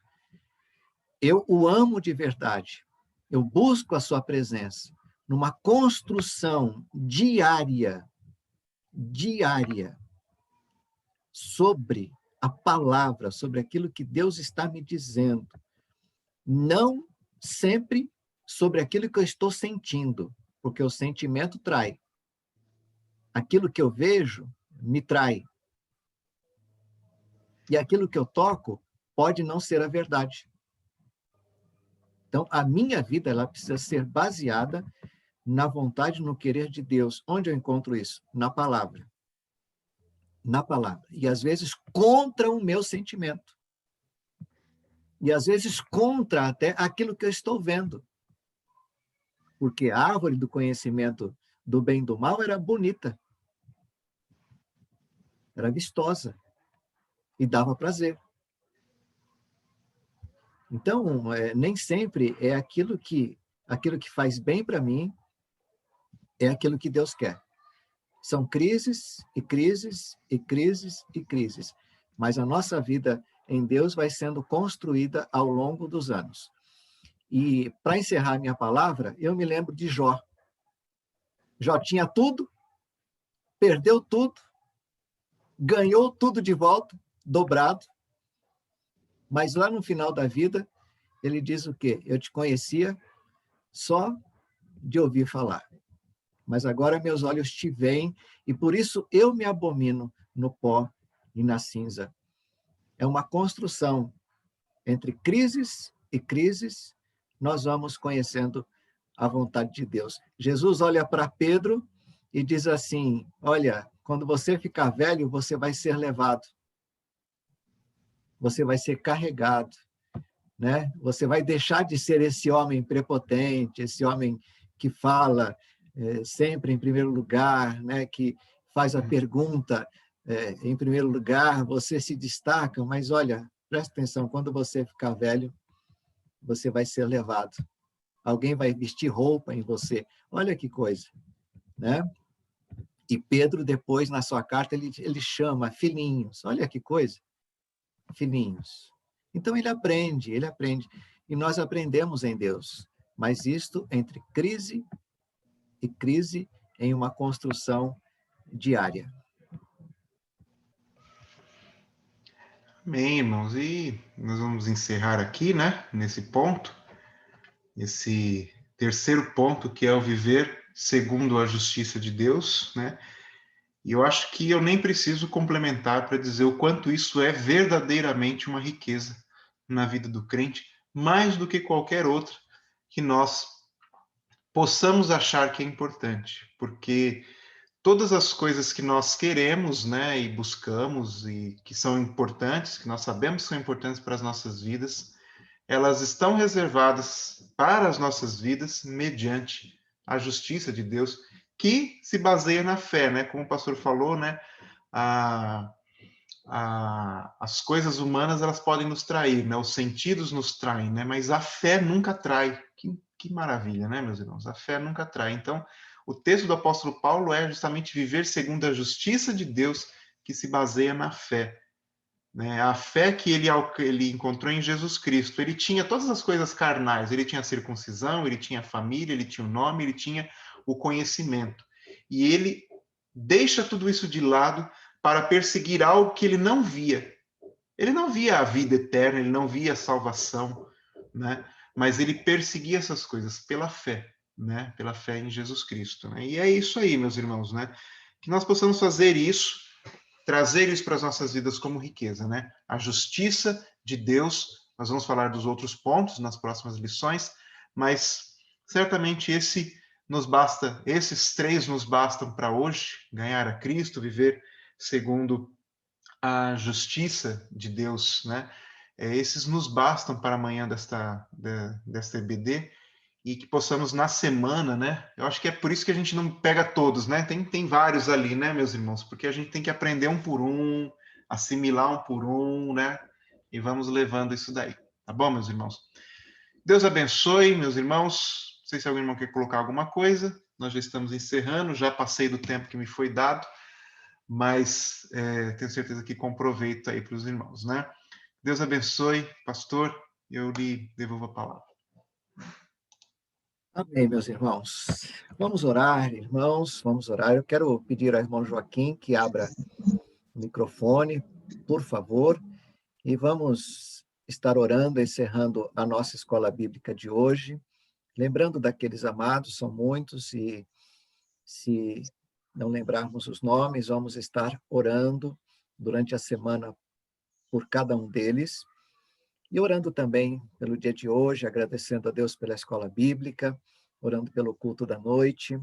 eu o amo de verdade, eu busco a sua presença, numa construção diária, sobre a palavra, sobre aquilo que Deus está me dizendo, não sempre sobre aquilo que eu estou sentindo, porque o sentimento trai. Aquilo que eu vejo me trai. E aquilo que eu toco pode não ser a verdade. Então, a minha vida ela precisa ser baseada na vontade, no querer de Deus. Onde eu encontro isso? Na palavra. Na palavra. E, às vezes, contra o meu sentimento. E, às vezes, contra até aquilo que eu estou vendo. Porque a árvore do conhecimento do bem e do mal era bonita. Era vistosa. E dava prazer. Então, nem sempre é aquilo que faz bem para mim, é aquilo que Deus quer. São crises e crises e crises e crises. Mas a nossa vida em Deus vai sendo construída ao longo dos anos. E, para encerrar minha palavra, eu me lembro de Jó. Jó tinha tudo, perdeu tudo, ganhou tudo de volta, dobrado, mas lá no final da vida, ele diz o quê? Eu te conhecia só de ouvir falar, mas agora meus olhos te veem e por isso eu me abomino no pó e na cinza. É uma construção entre crises e crises, nós vamos conhecendo a vontade de Deus. Jesus olha para Pedro e diz assim, olha, quando você ficar velho, você vai ser levado. Você vai ser carregado, né? Você vai deixar de ser esse homem prepotente, esse homem que fala sempre em primeiro lugar, né? Que faz a pergunta em primeiro lugar, você se destaca, mas olha, presta atenção, quando você ficar velho, você vai ser levado. Alguém vai vestir roupa em você. Olha que coisa, né? E Pedro, depois, na sua carta, ele chama filhinhos. Olha que coisa. Filhinhos. Então, ele aprende. E nós aprendemos em Deus. Mas isto entre crise e crise em uma construção diária. Amém, irmãos. E nós vamos encerrar aqui, né? Nesse ponto. Esse terceiro ponto, que é o viver segundo a justiça de Deus, né? E eu acho que eu nem preciso complementar para dizer o quanto isso é verdadeiramente uma riqueza na vida do crente, mais do que qualquer outra que nós possamos achar que é importante, porque todas as coisas que nós queremos, né, e buscamos e que são importantes, que nós sabemos que são importantes para as nossas vidas, elas estão reservadas para as nossas vidas mediante a justiça de Deus, que se baseia na fé, né? Como o pastor falou, né? As coisas humanas, elas podem nos trair, né? Os sentidos nos traem, né? Mas a fé nunca trai. Que maravilha, né, meus irmãos? A fé nunca trai. Então, o texto do apóstolo Paulo é justamente viver segundo a justiça de Deus, que se baseia na fé. Né? A fé que ele encontrou em Jesus Cristo. Ele tinha todas as coisas carnais. Ele tinha a circuncisão, ele tinha a família, ele tinha o nome, ele tinha o conhecimento. E ele deixa tudo isso de lado para perseguir algo que ele não via. Ele não via a vida eterna, ele não via a salvação, né? Mas ele perseguia essas coisas pela fé, né? Pela fé em Jesus Cristo, né? E é isso aí, meus irmãos, né? Que nós possamos fazer isso, trazer isso para as nossas vidas como riqueza, né? A justiça de Deus, nós vamos falar dos outros pontos nas próximas lições, mas certamente esses três nos bastam para hoje, ganhar a Cristo, viver segundo a justiça de Deus, né? Esses nos bastam para amanhã desta EBD, e que possamos na semana, né? Eu acho que é por isso que a gente não pega todos, né? Tem vários ali, né, meus irmãos? Porque a gente tem que aprender um por um, assimilar um por um, né? E vamos levando isso daí. Tá bom, meus irmãos? Deus abençoe, meus irmãos. Não sei se algum irmão quer colocar alguma coisa. Nós já estamos encerrando, já passei do tempo que me foi dado, mas tenho certeza que com proveito aí para os irmãos, né? Deus abençoe, pastor. Eu lhe devolvo a palavra. Amém, meus irmãos. Vamos orar, irmãos, vamos orar. Eu quero pedir ao irmão Joaquim que abra o microfone, por favor, e vamos estar orando, encerrando a nossa escola bíblica de hoje. Lembrando daqueles amados, são muitos, e se não lembrarmos os nomes, vamos estar orando durante a semana por cada um deles. E orando também pelo dia de hoje, agradecendo a Deus pela escola bíblica, orando pelo culto da noite.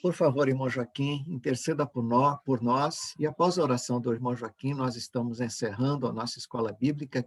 Por favor, irmão Joaquim, interceda por nós, e após a oração do irmão Joaquim, nós estamos encerrando a nossa escola bíblica,